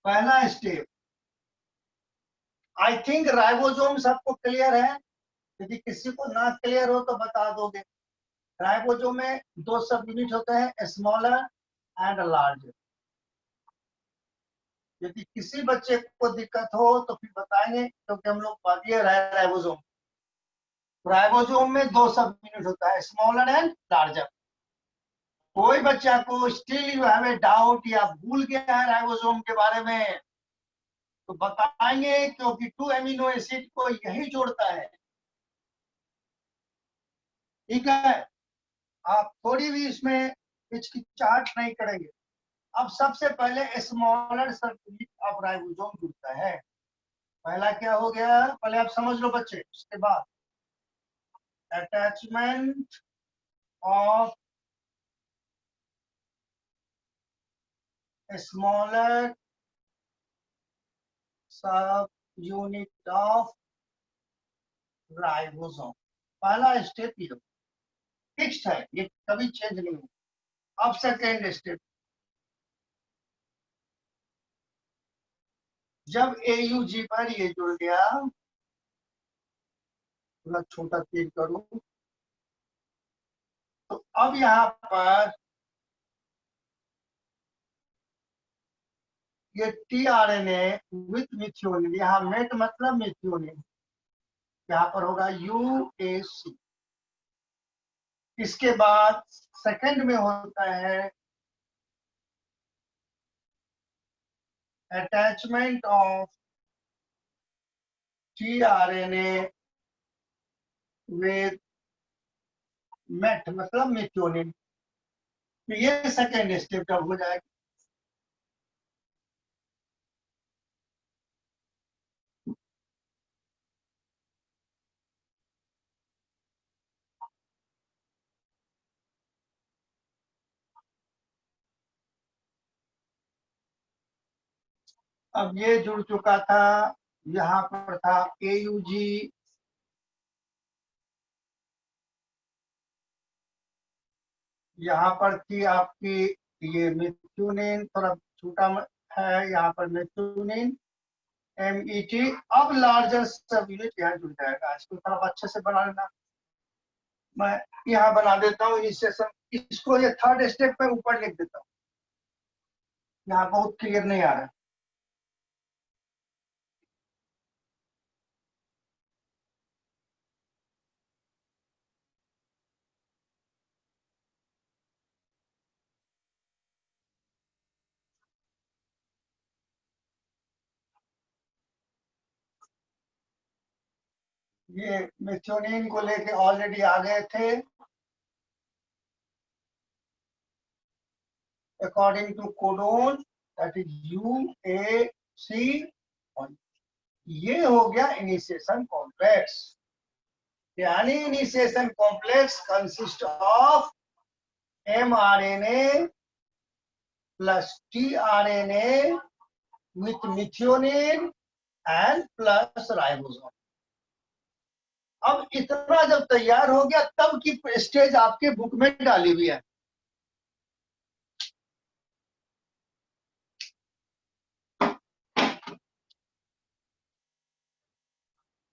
पहला स्टेप, आई थिंक राइबोसोम सबको क्लियर है, यदि किसी को ना क्लियर हो तो बता दोगे। राइबोसोम में 2 सब यूनिट होते हैं, स्मॉलर एंड लार्जर। यदि किसी बच्चे को दिक्कत हो तो फिर बताएंगे, क्योंकि हम लोग पढ़िए राइबोसोम। राइबोसोम में 2 सब यूनिट होता है, स्मॉलर एंड लार्जर। कोई बच्चा को still you have a doubt या भूल गया है राइबोसोम के बारे में तो बताएंगे, क्योंकि 2 एमिनो एसिड को यही जोड़ता है। ठीक है, आप थोड़ी भी इसमें हिचकिचाहट नहीं करेंगे। अब सबसे पहले स्मॉलर सब यूनिट ऑफ राइबोसोम जुड़ता है। पहला क्या हो गया, पहले आप समझ लो बच्चे, उसके बाद अटैचमेंट ऑफ स्मॉलर सब यूनिट ऑफ राइबोसोम। पहला स्टेप ये फिक्स्ड है, ये कभी चेंज नहीं होगा। अब सेकेंड स्टेप, जब AUG पर ये जुड़ गया, थोड़ा छोटा तीर करूं, तो अब यहाँ पर ये टीआरएनए विथ मिथ्योनिन, यहाँ मेट मतलब मिथ्योनिन, यहाँ पर होगा यूएसी। इसके बाद सेकंड में होता है attachment of tRNA with met मतलब मिथ्योनिन। तो ये सेकेंड स्टेप अब हो जाएगा। अब ये जुड़ चुका था, यहाँ पर था AUG, यहाँ पर थी आपकी ये मिथ्योनिन, थोड़ा छोटा है, यहाँ पर मिथ्योनिन MET। अब लार्जर सब यूनिट यहाँ जुड़ जाएगा। इसको थोड़ा अच्छे से बना लेना, मैं यहाँ बना देता हूँ इनिशिएशन। इसको ये थर्ड स्टेप पे ऊपर लिख देता हूँ, यहाँ बहुत क्लियर नहीं आ रहा है। ये मिथ्योनिन को लेके ऑलरेडी आ गए थे। According to codon that is UAC। ये हो गया इनिशिएशन कॉम्प्लेक्स। यानी initiation complex consist of mRNA plus tRNA with methionine and plus ribosome. अब इतना जब तैयार हो गया तब की स्टेज आपके बुक में डाली हुई है।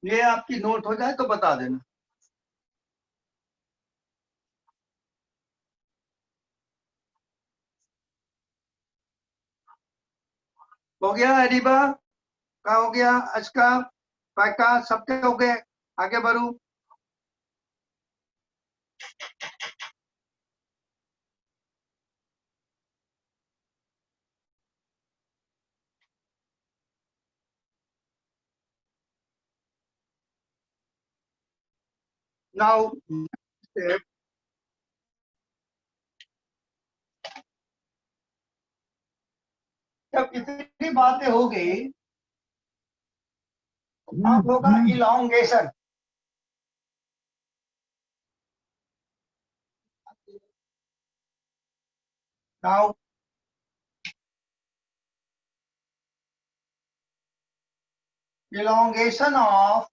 ये आपकी नोट हो जाए तो बता देना। हो गया अरीबा का, हो गया आज का, का सबके हो गए। आगे बढ़ू। नाउ स्टेप, जब इतनी बातें हो गई अब होगा elongation. Now elongation of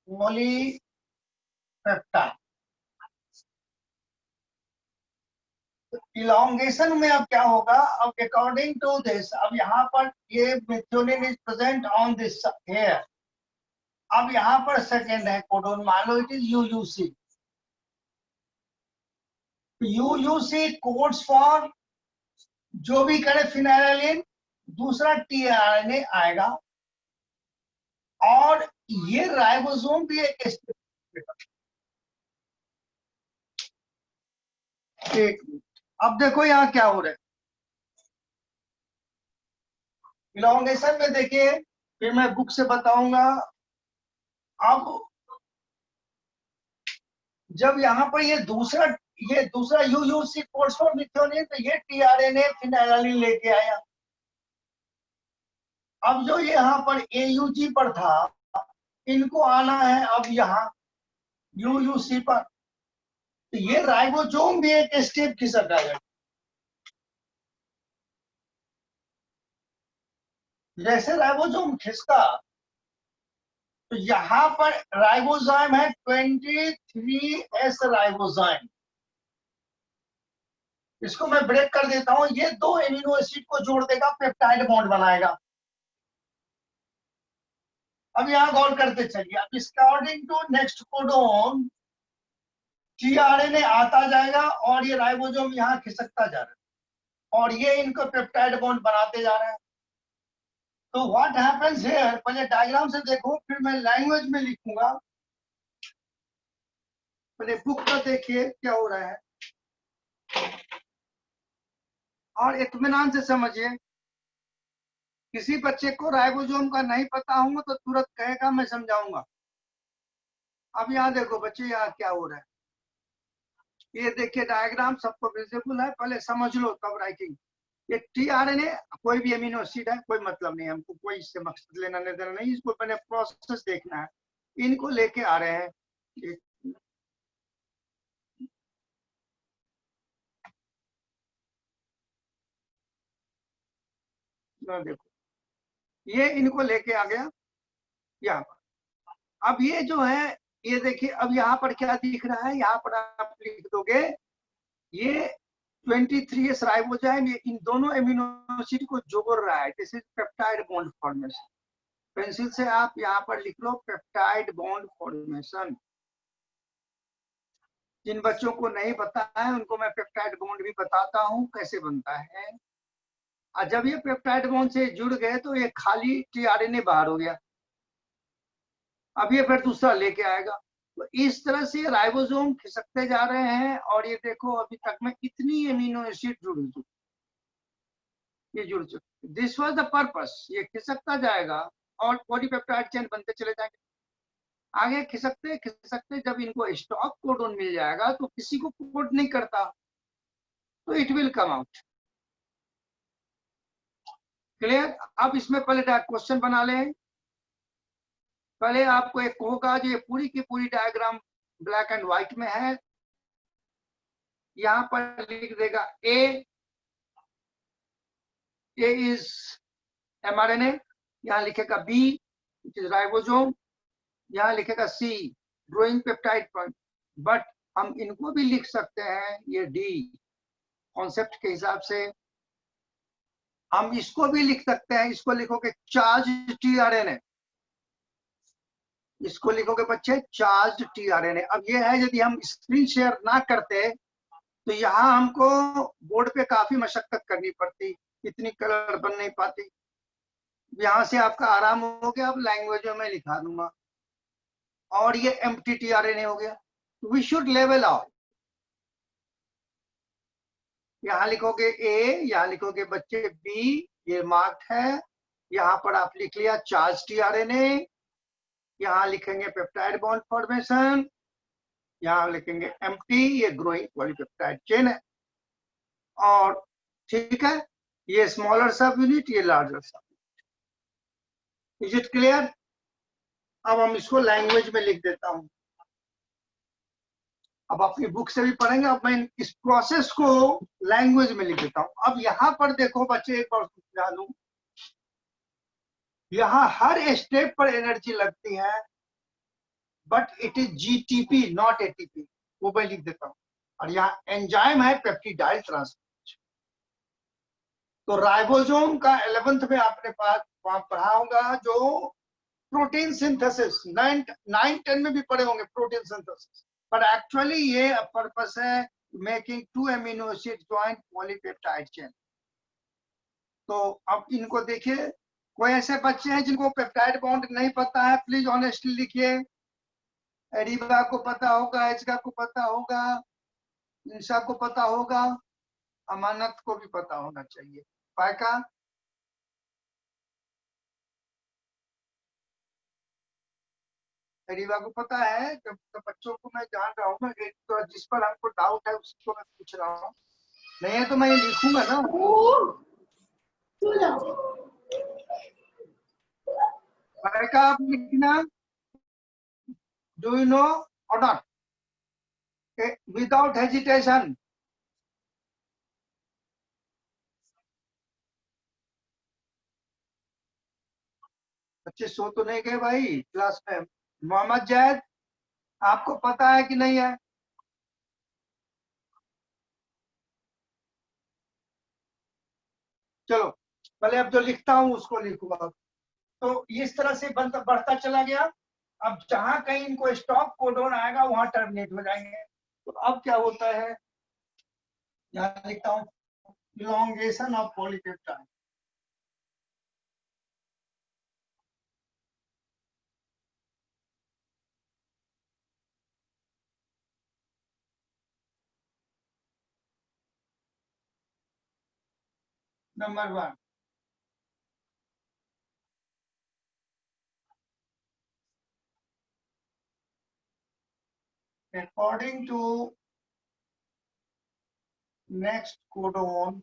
polypeptide। Elongation में अब क्या होगा, अब अकॉर्डिंग टू दिस, अब यहाँ पर ये methionine is present on this here. अब यहाँ पर सेकेंड है कोडोन, मान लो it is UUC। UUC codes for जो भी करे फिनाइलिन, दूसरा टीआरएनए आएगा, और ये राइबोसोम भी एक अब देखो यहाँ क्या हो रहा है इलॉन्गेशन में। देखिए फिर मैं बुक से बताऊंगा। अब जब यहाँ पर ये दूसरा UUC कोड्स फॉर मिथ्योनिन, तो ये टीआरएनए फिनाइलिन लेके आया। अब जो ये यहाँ पर AUG पर था, इनको आना है अब यहाँ UUC पर। तो ये राइबोसोम भी एक स्टेप खिसक जाएगा। जैसे राइबोसोम खिसका तो यहाँ पर राइबोसोम है 23S राइबोसोम। इसको मैं ब्रेक कर देता हूं, ये दो एमिनो एसिड को जोड़ देगा, पेप्टाइड बॉन्ड बनाएगा। अब यहाँ गौर करते चलिए। अब इसके according to next codon tRNA आता जाएगा और ये राइबोसोम यहाँ खिसकता जा रहा है और ये इनको पेप्टाइड बॉन्ड बनाते जा रहे हैं। तो व्हाट हैपेंस हियर, पहले डायग्राम से देखो फिर मैं लैंग्वेज में लिखूंगा। पहले बुक का देखिए क्या हो रहा है और इत्मीनान से समझिए। किसी बच्चे को राइबोसोम का नहीं पता होगा तो तुरंत कहेगा मैं समझाऊंगा। अब यहाँ देखो बच्चे, यहाँ क्या हो रहा है, ये देखिए डायग्राम सबको विजिबल है, पहले समझ लो तब राइटिंग। ये टीआरएनए कोई भी अमीनो एसिड है, कोई मतलब नहीं, हमको कोई इससे मकसद लेना देना नहीं, इसको पहले प्रोसेस देखना है। इनको लेके आ रहे हैं, देखो ये इनको लेके आ गया यहाँ पर। अब ये जो है, ये देखिए अब यहाँ पर क्या दिख रहा है, यहाँ पर आप लिख दोगे ये 23S राइबोजाइम, ये इन दोनों एमिनो एसिड को जोड़ रहा है। This is peptide bond formation. Pencil से आप यहाँ पर लिख लो पेप्टाइड बॉन्ड फॉर्मेशन। जिन बच्चों को नहीं पता है उनको मैं पेप्टाइड बॉन्ड भी बताता हूँ कैसे बनता है। और जब ये पेप्टाइड बॉन्ड से जुड़ गए तो ये खाली टीआरएनए बाहर हो गया, अब ये फिर दूसरा लेके आएगा। तो इस तरह से राइबोसोम खिसकते जा रहे हैं और ये देखो अभी तक में इतनी एमिनो एसिड जुड़ चुके। दिस वाज द पर्पस, ये खिसकता जाएगा और पॉलीपेप्टाइड चेन बनते चले जाएंगे। आगे खिसकते खिसकते जब इनको स्टॉप कोडोन मिल जाएगा तो किसी को कोड नहीं करता तो it will come out. Clear? अब इसमें पहले क्वेश्चन बना लें। पहले आपको एक होगा जो ये पूरी की पूरी डायग्राम ब्लैक एंड व्हाइट में है, यहां पर लिख देगा ए इज एमआरएनए, यहां लिखेगा बी विच इज राइबोसोम, यहां लिखेगा सी ग्रोइंग पेप्टाइड पॉइंट। बट हम इनको भी लिख सकते हैं ये डी कॉन्सेप्ट के हिसाब से। हम इसको भी लिख सकते हैं, इसको लिखोगे चार्ज टीआरएनए, इसको लिखोगे बच्चे चार्ज टीआरएनए। अब ये है यदि हम स्क्रीन शेयर ना करते तो यहाँ हमको बोर्ड पे काफी मशक्कत करनी पड़ती, इतनी कलर बन नहीं पाती। यहाँ से आपका आराम हो गया, अब लैंग्वेज में लिखा दूंगा और ये एम्प्टी टीआरएनए हो गया। वी शुड लेवल आउट, यहाँ लिखोगे ए, यहाँ लिखोगे बच्चे बी, ये मार्क है। यहाँ पर आप लिख लिया चार्ज टीआरएनए, यहाँ लिखेंगे पेप्टाइड बॉन्ड फॉर्मेशन, यहाँ लिखेंगे एम्प्टी, ये ग्रोइंग पॉलीपेप्टाइड चेन है। और ठीक है, ये स्मॉलर सब यूनिट, ये लार्जर सब यूनिट। Is it clear? अब हम इसको लैंग्वेज में लिख देता हूं। अब अपनी बुक से भी पढ़ेंगे, अब मैं इस प्रोसेस को लैंग्वेज में लिख देता हूं। अब यहाँ पर देखो बच्चे, एक बार समझा दूं, यहाँ हर स्टेप पर एनर्जी लगती है but it is GTP not ATP, वो मैं लिख देता हूं। और यहाँ एंजाइम है पेप्टिडाइल ट्रांसपोर्ट। तो राइबोसोम का 11th में आपने पास पढ़ा होगा जो प्रोटीन सिंथेसिस, 9-10 में भी पढ़े होंगे प्रोटीन सिंथेसिस, पर एक्चुअली ये पर्पस है making 2 amino acid joint polypeptide chain. तो अब इनको देखिए, कोई ऐसे बच्चे हैं जिनको पेप्टाइड बॉन्ड नहीं पता है, प्लीज ऑनेस्टली लिखिए। एडिबा को पता होगा, एचका को पता होगा, इंशा को पता होगा, अमानत को भी पता होना चाहिए। पायका, एडिबा को पता है। तो बच्चों को मैं जान रहा हूँ, एक तो जिस पर हमको डाउट है उसको मैं पूछ रहा हूँ, नहीं है तो मैं ये लिखूंगा ना। पायका आप लिखना, डू यू नो और नॉट, विदाउट हेजिटेशन। बच्चे सो तो नहीं गए भाई क्लास में? मोहम्मद जैद, आपको पता है कि नहीं है? चलो पहले अब जो लिखता हूं उसको लिखूंगा। तो इस तरह से बढ़ता चला गया। अब जहां कहीं इनको स्टॉप कोडोन आएगा वहां टर्मिनेट हो जाएंगे। तो अब क्या होता है, यहाँ लिखता हूँ elongation of polypeptide. Number 1, according to next codon,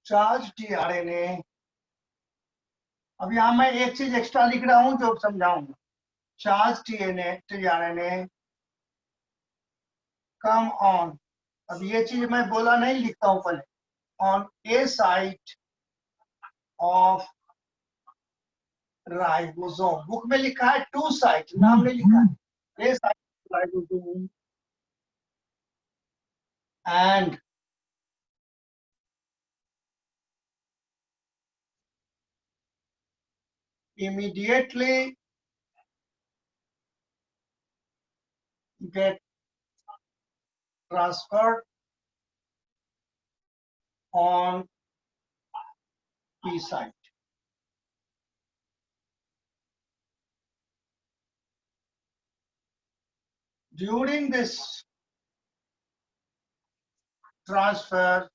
charge tRNA। अब यहाँ मैं एक चीज एक्स्ट्रा लिख रहा हूँ जो समझाऊंगा। चार्ज tRNA कम ऑन, अब ये चीज मैं बोला नहीं, लिखता हूँ पहले, on A site of ribosome. Book में लिखा है 2 साइट, नाम नहीं लिखा है। A site ribosome and immediately get transferred on P site. During this transfer,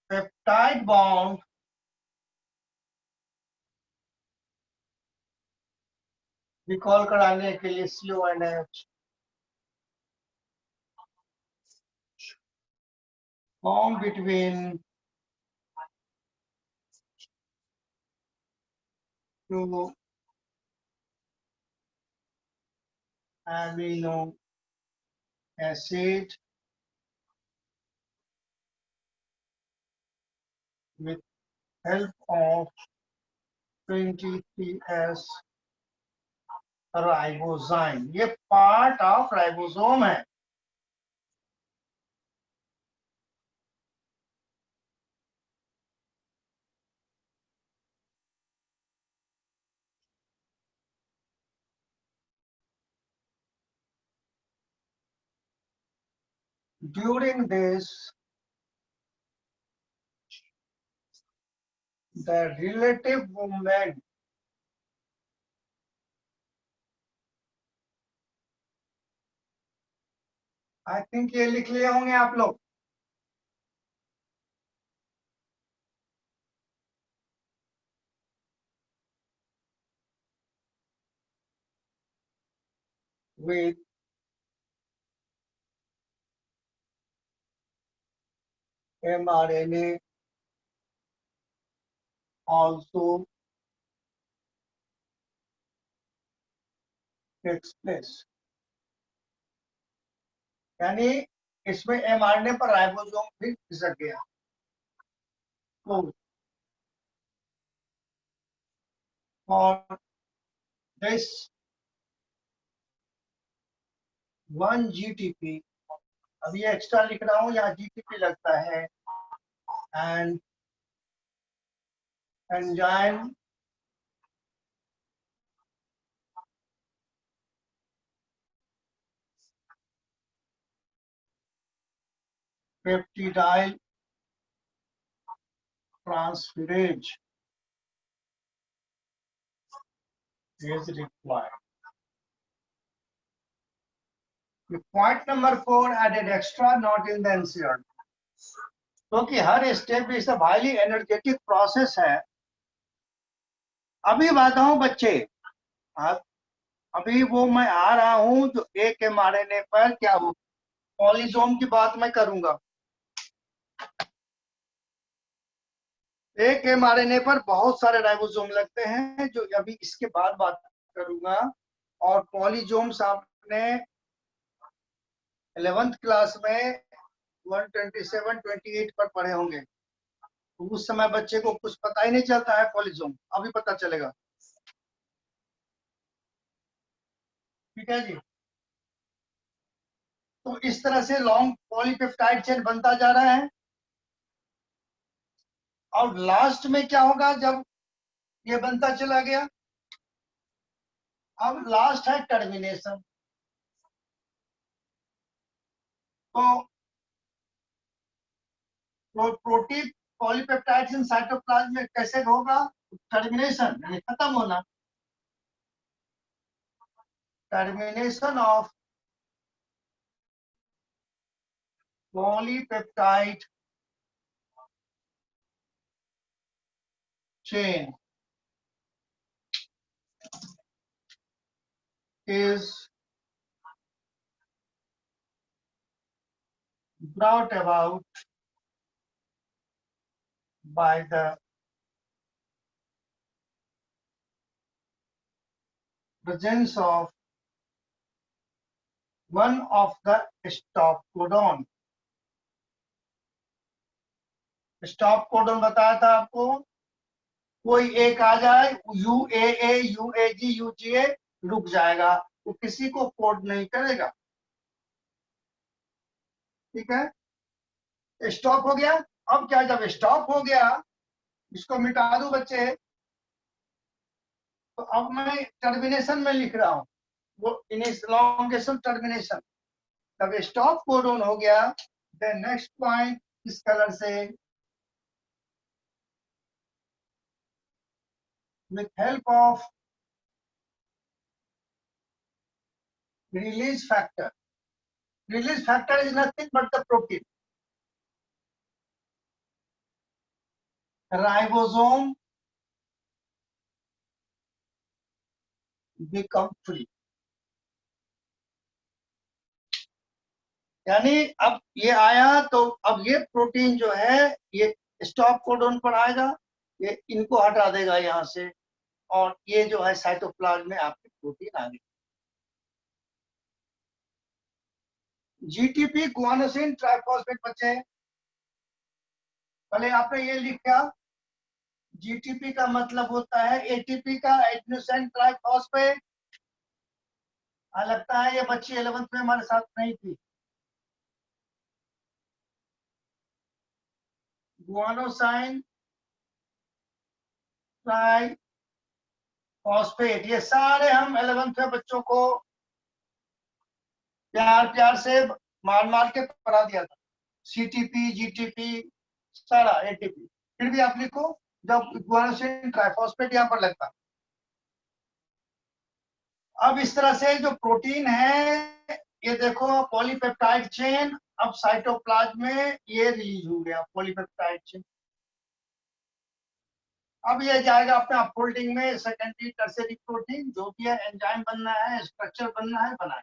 peptide bond recall कराने के लिए CONH form between two amino acid with help of 23S ribozyme. ये पार्ट ऑफ राइबोसोम है। During this, the relative movement I think ये लिख लिए होंगे आप लोग। with mRNA also takes place। यानी इसमें mRNA पर राइबोसोम भी खिसक गया। तो for this 1 GTP, अब ये एक्स्ट्रा लिख रहा हूँ, यहाँ GTP लगता है, and enzyme peptidyle transferase is required। Point number 4 added extra not in the NCERT, क्योंकि हर step is a highly energetic process है। अभी बात हूँ बच्चे, अभी वो मैं आ रहा हूँ जो एक mRNA पर क्या हो, पॉलीसोम की बात मैं करूंगा। एक mRNA पर बहुत सारे राइबोसोम लगते हैं जो अभी इसके बाद बात करूंगा। और पॉलीसोम्स आपने 11th क्लास में 127, 28 पर पढ़े होंगे। तो उस समय बच्चे को कुछ पता ही नहीं चलता है पॉलीसोम, अभी पता चलेगा। ठीक है जी। तो इस तरह से लॉन्ग पॉलीपेप्टाइड चेन बनता जा रहा है। और लास्ट में क्या होगा जब ये बनता चला गया? अब लास्ट है टर्मिनेशन। तो प्रोटीन पॉलीपेप्टाइड्स इन साइटोप्लाज्म में कैसे होगा? टर्मिनेशन यानी खत्म होना, termination of polypeptide chain is brought about by the presence of one of the stop codon। Stop codon बताया था आपको, कोई एक आ जाए UAA UAG UGA रुक जाएगा, वो किसी को कोड नहीं करेगा। ठीक है, स्टॉप हो गया। अब क्या, जब स्टॉप हो गया, इसको मिटा दो बच्चे, तो अब मैं टर्मिनेशन में लिख रहा हूं, वो इनिशियलाइजेशन टर्मिनेशन। तब स्टॉप कोडन हो गया, देन नेक्स्ट पॉइंट इस कलर से, with help of release factor. Release factor is nothing but the protein. Ribosome become free. यानी अब ये आया तो अब ये प्रोटीन जो है ये स्टॉप कोडन पर आएगा, ये इनको हटा देगा यहाँ से, और ये जो है साइटोप्लाज्म में आपकी प्रोटीन आ गई। जीटीपी गुआनोसिन ट्राइफॉस्फेट बचे, पहले आपने ये लिखा, जीटीपी का मतलब होता है एटीपी का एडेनोसिन ट्राइफॉस्फेट। लगता है ये बच्ची 11th में हमारे साथ नहीं थी। गुआनोसाइन ट्राइफॉस्फेट, ये सारे हम 11th में बच्चों को प्यार प्यार से मार मार के पढ़ा दिया था। सीटीपी जीटीपी सारा एटीपी, फिर भी आप लिखो जब गुआनोसिन ट्राइफॉस्फेट यहाँ पर लगता। अब इस तरह से जो प्रोटीन है ये देखो पॉलीपेप्टाइड चेन, अब साइटोप्लाज्म में ये रिलीज हो गया पॉलीपेप्टाइड चेन। अब ये जाएगा अपने अपफोल्डिंग में, सेकेंडरी टर्शियरी प्रोटीन जो भी है, एंजाइम बनना है, स्ट्रक्चर बनना है, बनाए।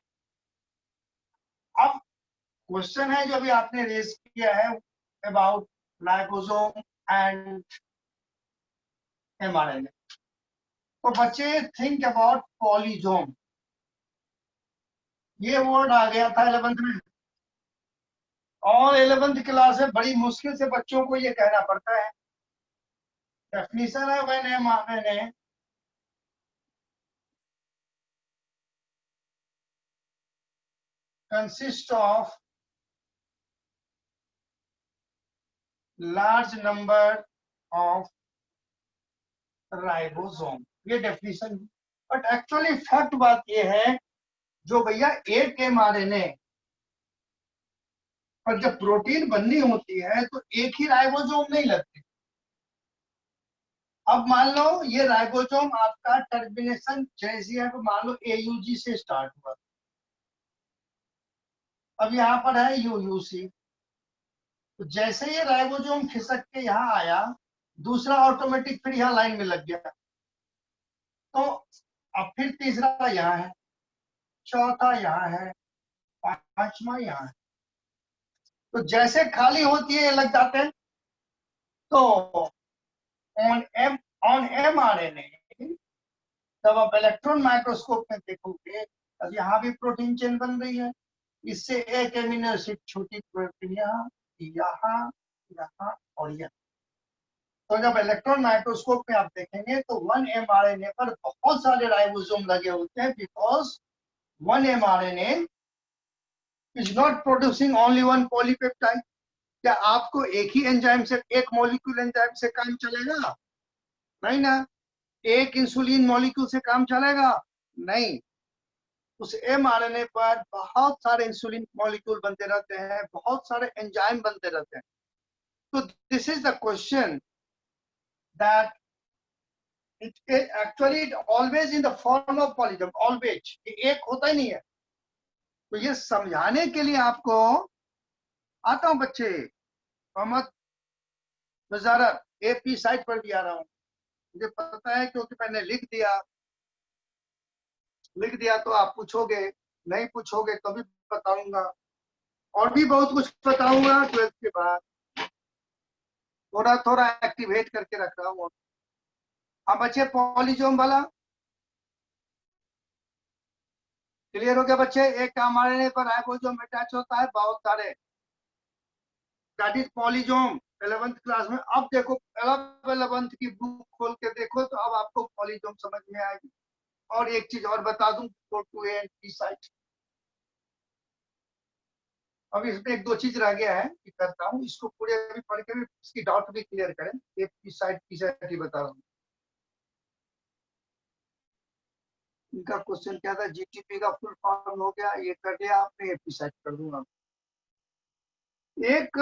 अब क्वेश्चन है जो अभी आपने रेज किया है अबाउट राइबोसोम एंड एमआरएनए, तो बच्चे थिंक अबाउट पॉलीजोम, ये वर्ड आ गया था 11th में, और 11th क्लास में बड़ी मुश्किल से बच्चों को ये कहना पड़ता है। डेफिनेशन है when mRNA consist of large number of ribosome, ये डेफिनेशन। बट एक्चुअली फैक्ट बात ये है, जो भैया एक एमआरएनए पर जब प्रोटीन बननी होती है तो एक ही राइबोसोम नहीं लगते। अब मान लो ये राइबोसोम आपका टर्मिनेशन जैसी है, तो मान लो AUG से स्टार्ट हुआ, अब यहाँ पर है UUC, तो जैसे ये राइबोसोम खिसक के यहाँ आया, दूसरा ऑटोमेटिक फिर यहाँ लाइन में लग गया, तो अब फिर तीसरा यहाँ है, चौथा यहाँ है, पांचवा यहाँ है, तो जैसे खाली होती है ये लग जाते हैं। तो ऑन एमआरएनए जब आप इलेक्ट्रॉन माइक्रोस्कोप में देखोगे, अब यहाँ भी प्रोटीन चेन बन रही है, इससे एक एमिनो एसिड छोटी प्रोटीन यहाँ यहाँ यहाँ और यहाँ। तो जब इलेक्ट्रॉन माइक्रोस्कोप में आप देखेंगे तो 1 mRNA पर बहुत सारे राइबोसोम लगे होते हैं, because 1 mRNA is not producing only one polypeptide, क्या आपको एक ही एंजाइम से, एक मॉलिक्यूल एंजाइम से काम चलेगा? नहीं ना। एक इंसुलिन मॉलिक्यूल से काम चलेगा? नहीं। उस mRNA पर बहुत सारे इंसुलिन मॉलिक्यूल बनते रहते हैं, बहुत सारे एंजाइम बनते रहते हैं। तो this is the question that it actually it always in the form of polygon, always, ये एक होता ही नहीं है। तो ये समझाने के लिए आपको आता हूं बच्चे, मोहम्मद वजारत एपी साइट पर भी आ रहा हूं, मुझे पता है क्योंकि मैंने लिख दिया तो आप पूछोगे, नहीं पूछोगे तो भी बताऊंगा, और भी बहुत कुछ बताऊंगा 12th के बाद, थोड़ा थोड़ा एक्टिवेट करके रख रहा हूँ। अब बच्चे पॉलीजोम वाला क्लियर हो गया बच्चे? एक mRNA पर राइबोसोम अटैच होता है, बहुत सारे, दैट इज पॉलीजोम। 11th क्लास में अब देखो, 11th की बुक खोल के देखो तो अब आपको पॉलीजोम समझ में आएगी। और एक चीज और बता दूं, 4 एंड पी साइट। अब इसमें एक दो चीज रह गया है कि करता हूँ, इसको पूरे अभी पढ़ के भी इसकी डाउट भी क्लियर करें। एक पी साइट ही बता रहा हूँ। इनका क्वेश्चन क्या था, जीटीपी का फुल फॉर्म हो गया, ये कर दिया आपने, एपी साइट कर दूंगा। एक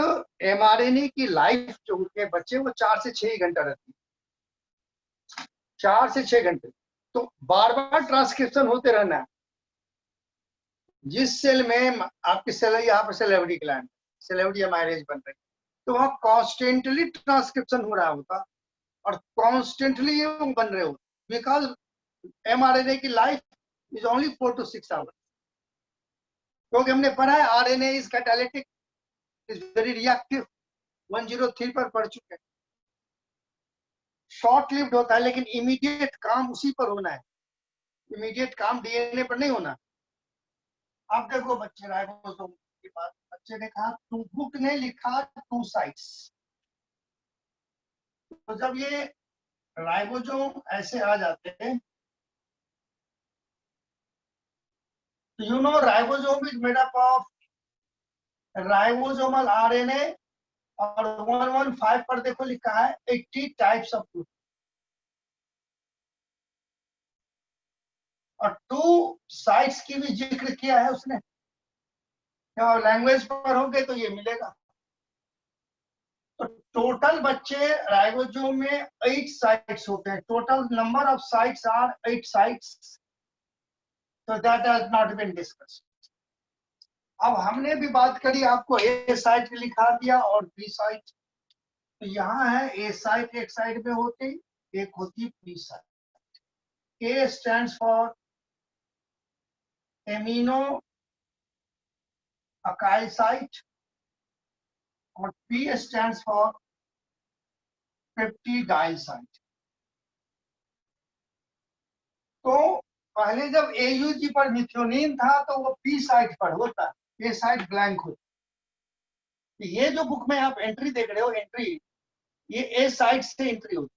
mRNA की लाइफ जो होती है बच्चे, वो 4 से 6 घंटा रहती है, 4 से 6 घंटे। तो बार बार ट्रांसक्रिप्शन होते रहना है। जिस सेल में आपकी सेल है, यहाँ पर सेलेवरी ग्लैंड, सेलेवरी अमाइलेज बन रही, तो वहाँ कॉन्स्टेंटली ट्रांसक्रिप्शन हो रहा होता और कॉन्स्टेंटली ये बन रहे होते, बिकॉज mRNA की life is only 4 to 6 hours. क्योंकि हमने पढ़ा है RNA is catalytic, is very reactive, 103 पर पढ़ चुके हैं। शॉर्ट लिव्ड होता है, लेकिन इमीडिएट काम उसी पर होना है, इमीडिएट काम डीएनए पर नहीं होना। अब देखो बच्चे, राइबोसोम की बात, बच्चे ने कहा तू बुक ने लिखा 2 साइट्स। तो जब ये राइबोसोम ऐसे आ जाते हैं, you know ribosome is made up of ribosomal RNA, और 115 पर देखो लिखा है 80 टाइप्स ऑफ प्रोटीन, और 2 साइट्स की भी जिक्र किया है उसने। और लैंग्वेज पर होंगे तो ये मिलेगा। तो टोटल बच्चे राइबोसोम में 8 साइट्स होते हैं, total number of sites are 8 sites. तो that has not been discussed. अब हमने भी बात करी, आपको ए साइट लिखा दिया और बी साइट। तो यहाँ है ए साइट, एक साइड में होती, एक होती B site. A stands for aminoacyl site और P stands for peptidyl site. तो पहले जब AUG पर मिथ्योनिन था तो वो पी साइट पर होता, ए साइट ब्लैंक होती। ये जो बुक में आप एंट्री देख रहे हो, एंट्री ये ए साइट से एंट्री होती,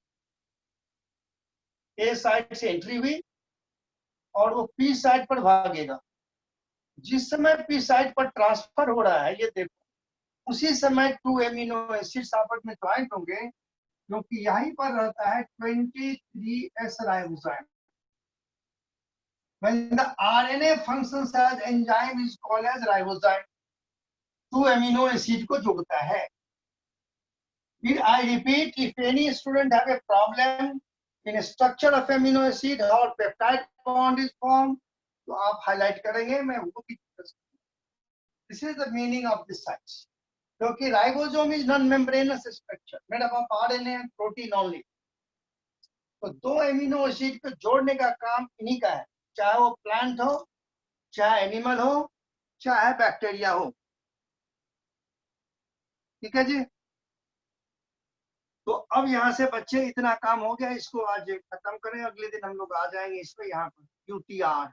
ए साइट से एंट्री हुई और वो पी साइट पर भागेगा। जिस समय पी साइट पर ट्रांसफर हो रहा है, ये देखो, उसी समय 2 एमिनो एसिड्स आपस में ज्वाइन होंगे, क्योंकि यहीं पर रहता है 23S ribosome. When the RNA functions as enzyme is called as ribosome, 2 amino acid को जोड़ता है। I repeat, if any student have a problem in structure of amino acid or peptide bond is formed, तो आप highlight करेंगे, मैं वो भी discuss करूंगा। This is the meaning of this science. क्योंकि ribosome is non membranous structure made up of RNA and protein only. तो 2 amino acid को जोड़ने का काम इन्हीं का है, चाहे वो प्लांट हो, चाहे एनिमल हो, चाहे बैक्टीरिया हो। ठीक है जी। तो अब यहाँ से बच्चे इतना काम हो गया, इसको आज खत्म करें, अगले दिन हम लोग आ जाएंगे इस पे, यहाँ पर UTR,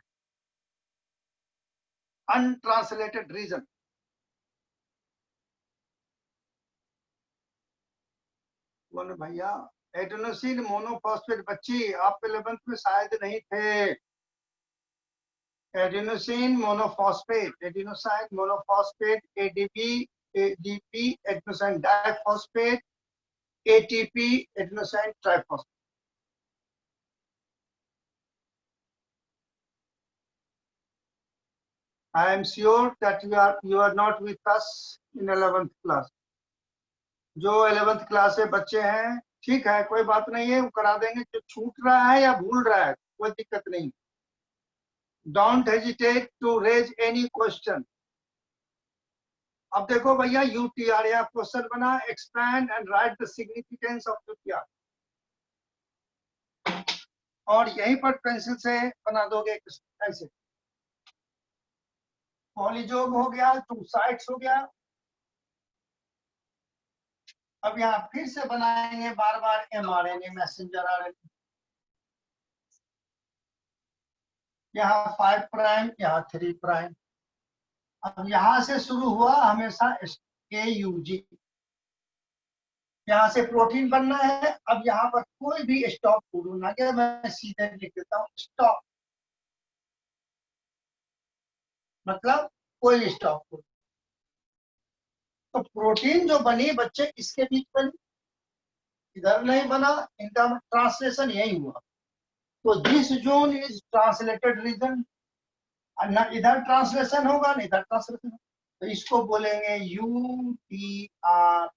अनट्रांसलेटेड रीजन। बोले भैया एडेनोसिन मोनोफॉस्फेट, बच्ची आप 11th में शायद नहीं थे। Adenosine monophosphate, adenosine monophosphate, ADP ADP adenosine diphosphate, ATP adenosine triphosphate. I am sure that you are not with us in 11th class. जो 11th क्लास में बच्चे हैं, ठीक है, कोई बात नहीं है, वो करा देंगे। जो छूट रहा है या भूल रहा है, कोई दिक्कत नहीं। Don't hesitate to raise any question. अब देखो भैया, यूटीआर या क्वेश्चन बना, expand and write the significance of UTR, और यहीं पर पेंसिल से बना दोगे ऐसे। पॉलीजोब हो गया, टू साइड्स हो गया। अब यहाँ फिर से बनाएंगे बार बार एमआरएनए मैसेंजर आरएनए। यहाँ 5 प्राइम, यहाँ 3 प्राइम। अब यहां से शुरू हुआ हमेशा AUG, यहाँ से प्रोटीन बनना है। अब यहाँ पर कोई भी स्टॉप कोडन ना गया, मैं सीधे लिख देता हूँ स्टॉप, मतलब कोई स्टॉप कोड। तो प्रोटीन जो बनी बच्चे इसके बीच बनी, इधर नहीं बना, इनका ट्रांसलेशन यही हुआ। तो this zone is translated region, न इधर ट्रांसलेशन होगा न इधर ट्रांसलेशन होगा। तो इसको बोलेंगे UTR।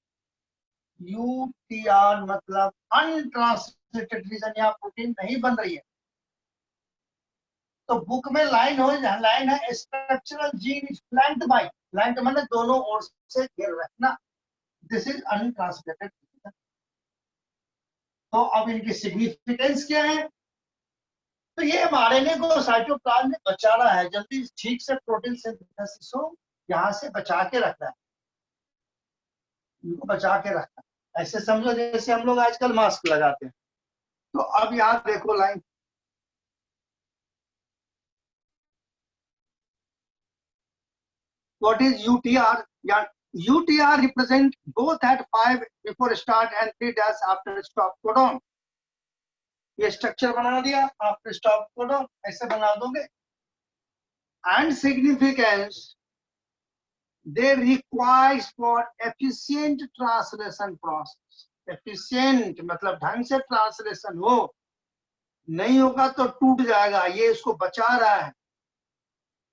UTR मतलब अनट्रांसलेटेड रीजन, यहाँ प्रोटीन नहीं बन रही है। तो बुक में लाइन है structural gene is flanked by, flanked मतलब दोनों ओर से घेर रखना, दिस इज अनट्रांसलेटेड। तो अब इनकी सिग्निफिकेंस क्या है? तो ये एमआरएनए को साइटोप्लाज्म में बचा रहा है, जल्दी ठीक से प्रोटीन सिंथेसिस हो, यहाँ से बचा के रखना है, इनको बचा के रखना है। ऐसे समझो जैसे हम लोग आजकल मास्क लगाते हैं। तो अब यहाँ देखो line, what is UTR? Yeah, UTR represent both at 5 before start and 3 dash after stop codon. ये स्ट्रक्चर बना दिया, आफ्टर स्टॉप कोडन ऐसे बना दोगे। And significance, they requires for efficient translation process. efficient मतलब ढंग से ट्रांसलेशन हो, नहीं होगा तो टूट जाएगा, ये इसको बचा रहा है।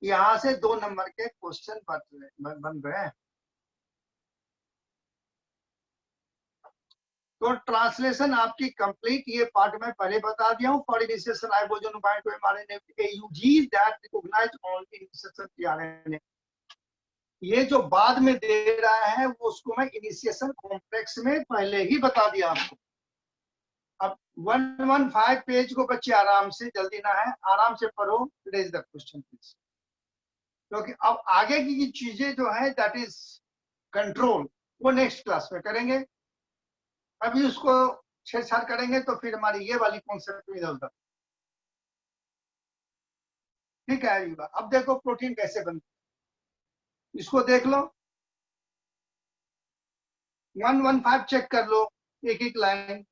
यहां से 2 नंबर के क्वेश्चन बन रहे हैं। तो ट्रांसलेशन आपकी कंप्लीट, ये पार्ट में पहले बता दिया हूँ। For initiation ribosome bind to mRNA AUG that recognise only insertion tRNA. ये जो बाद में दे रहा है वो उसको मैं इनिशिएशन कॉम्प्लेक्स में पहले ही बता दिया आपको। अब 115 पेज को बच्चे आराम से, जल्दी ना है, आराम से पढ़ो, रेज द क्वेश्चन प्लीज। क्योंकि अब आगे की चीजें जो है दैट इज कंट्रोल, वो नेक्स्ट क्लास में करेंगे। अभी उसको छेड़छाड़ करेंगे तो फिर हमारी ये वाली कॉन्सेप्ट में इधर उधर। ठीक है, अब देखो प्रोटीन कैसे बनता है, इसको देख लो, 115 चेक कर लो, एक एक लाइन।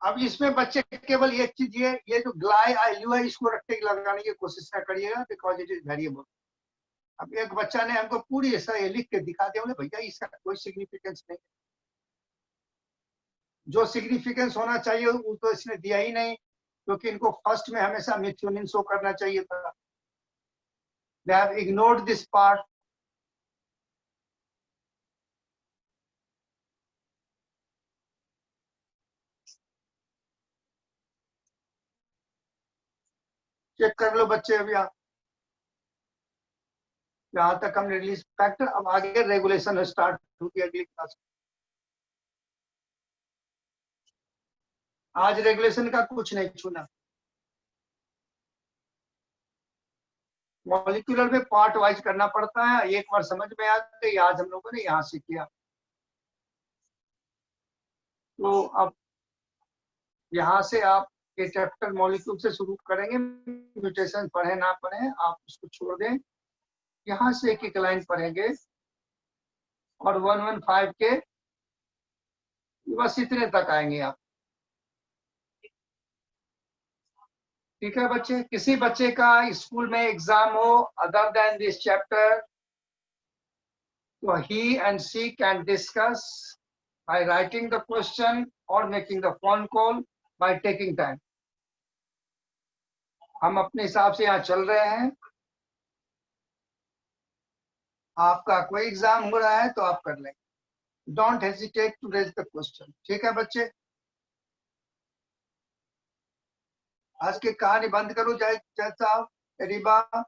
अब इसमें बच्चे केवल एक चीज, ये जो ग्लाई आइल्यू है इसको रट्टे लगाने की कोशिश ना करिएगा, बिकॉज इट इज वेरिएबल। अब एक बच्चा ने हमको पूरी ऐसा ये लिख के दिखा दिया, बोले भैया इसका कोई सिग्निफिकेंस नहीं, जो सिग्निफिकेंस होना चाहिए वो तो इसने दिया ही नहीं, क्योंकि इनको फर्स्ट में हमेशा मिथ्योनिन शो करना चाहिए था। They have ignored this part. Check कर लो बच्चे, अभी यहाँ तक हमने रिलीज फैक्टर, अब आगे रेगुलेशन स्टार्ट होगी अगली क्लास। आज रेगुलेशन का कुछ नहीं छूना, मॉलिक्यूलर में पार्ट वाइज करना पड़ता है, एक बार समझ में आ गई, आज हम लोगों ने यहाँ से किया। तो अब यहाँ से आप ये चैप्टर मॉलिक्यूल से शुरू करेंगे, म्यूटेशन पढ़े ना पढ़े आप उसको छोड़ दें, यहाँ से एक एक लाइन पढ़ेंगे और 115 के बस इतने तक आएंगे आप। ठीक है बच्चे, किसी बच्चे का स्कूल में एग्जाम हो अदर देन दिस चैप्टर, तो he and she can discuss by writing the question or making the phone call by taking time. हम अपने हिसाब से यहाँ चल रहे हैं, आपका कोई एग्जाम हो रहा है तो आप कर लेंगे. Don't hesitate to raise the question. ठीक है बच्चे, आज की कहानी बंद करो. जय जय साहब, रिबा.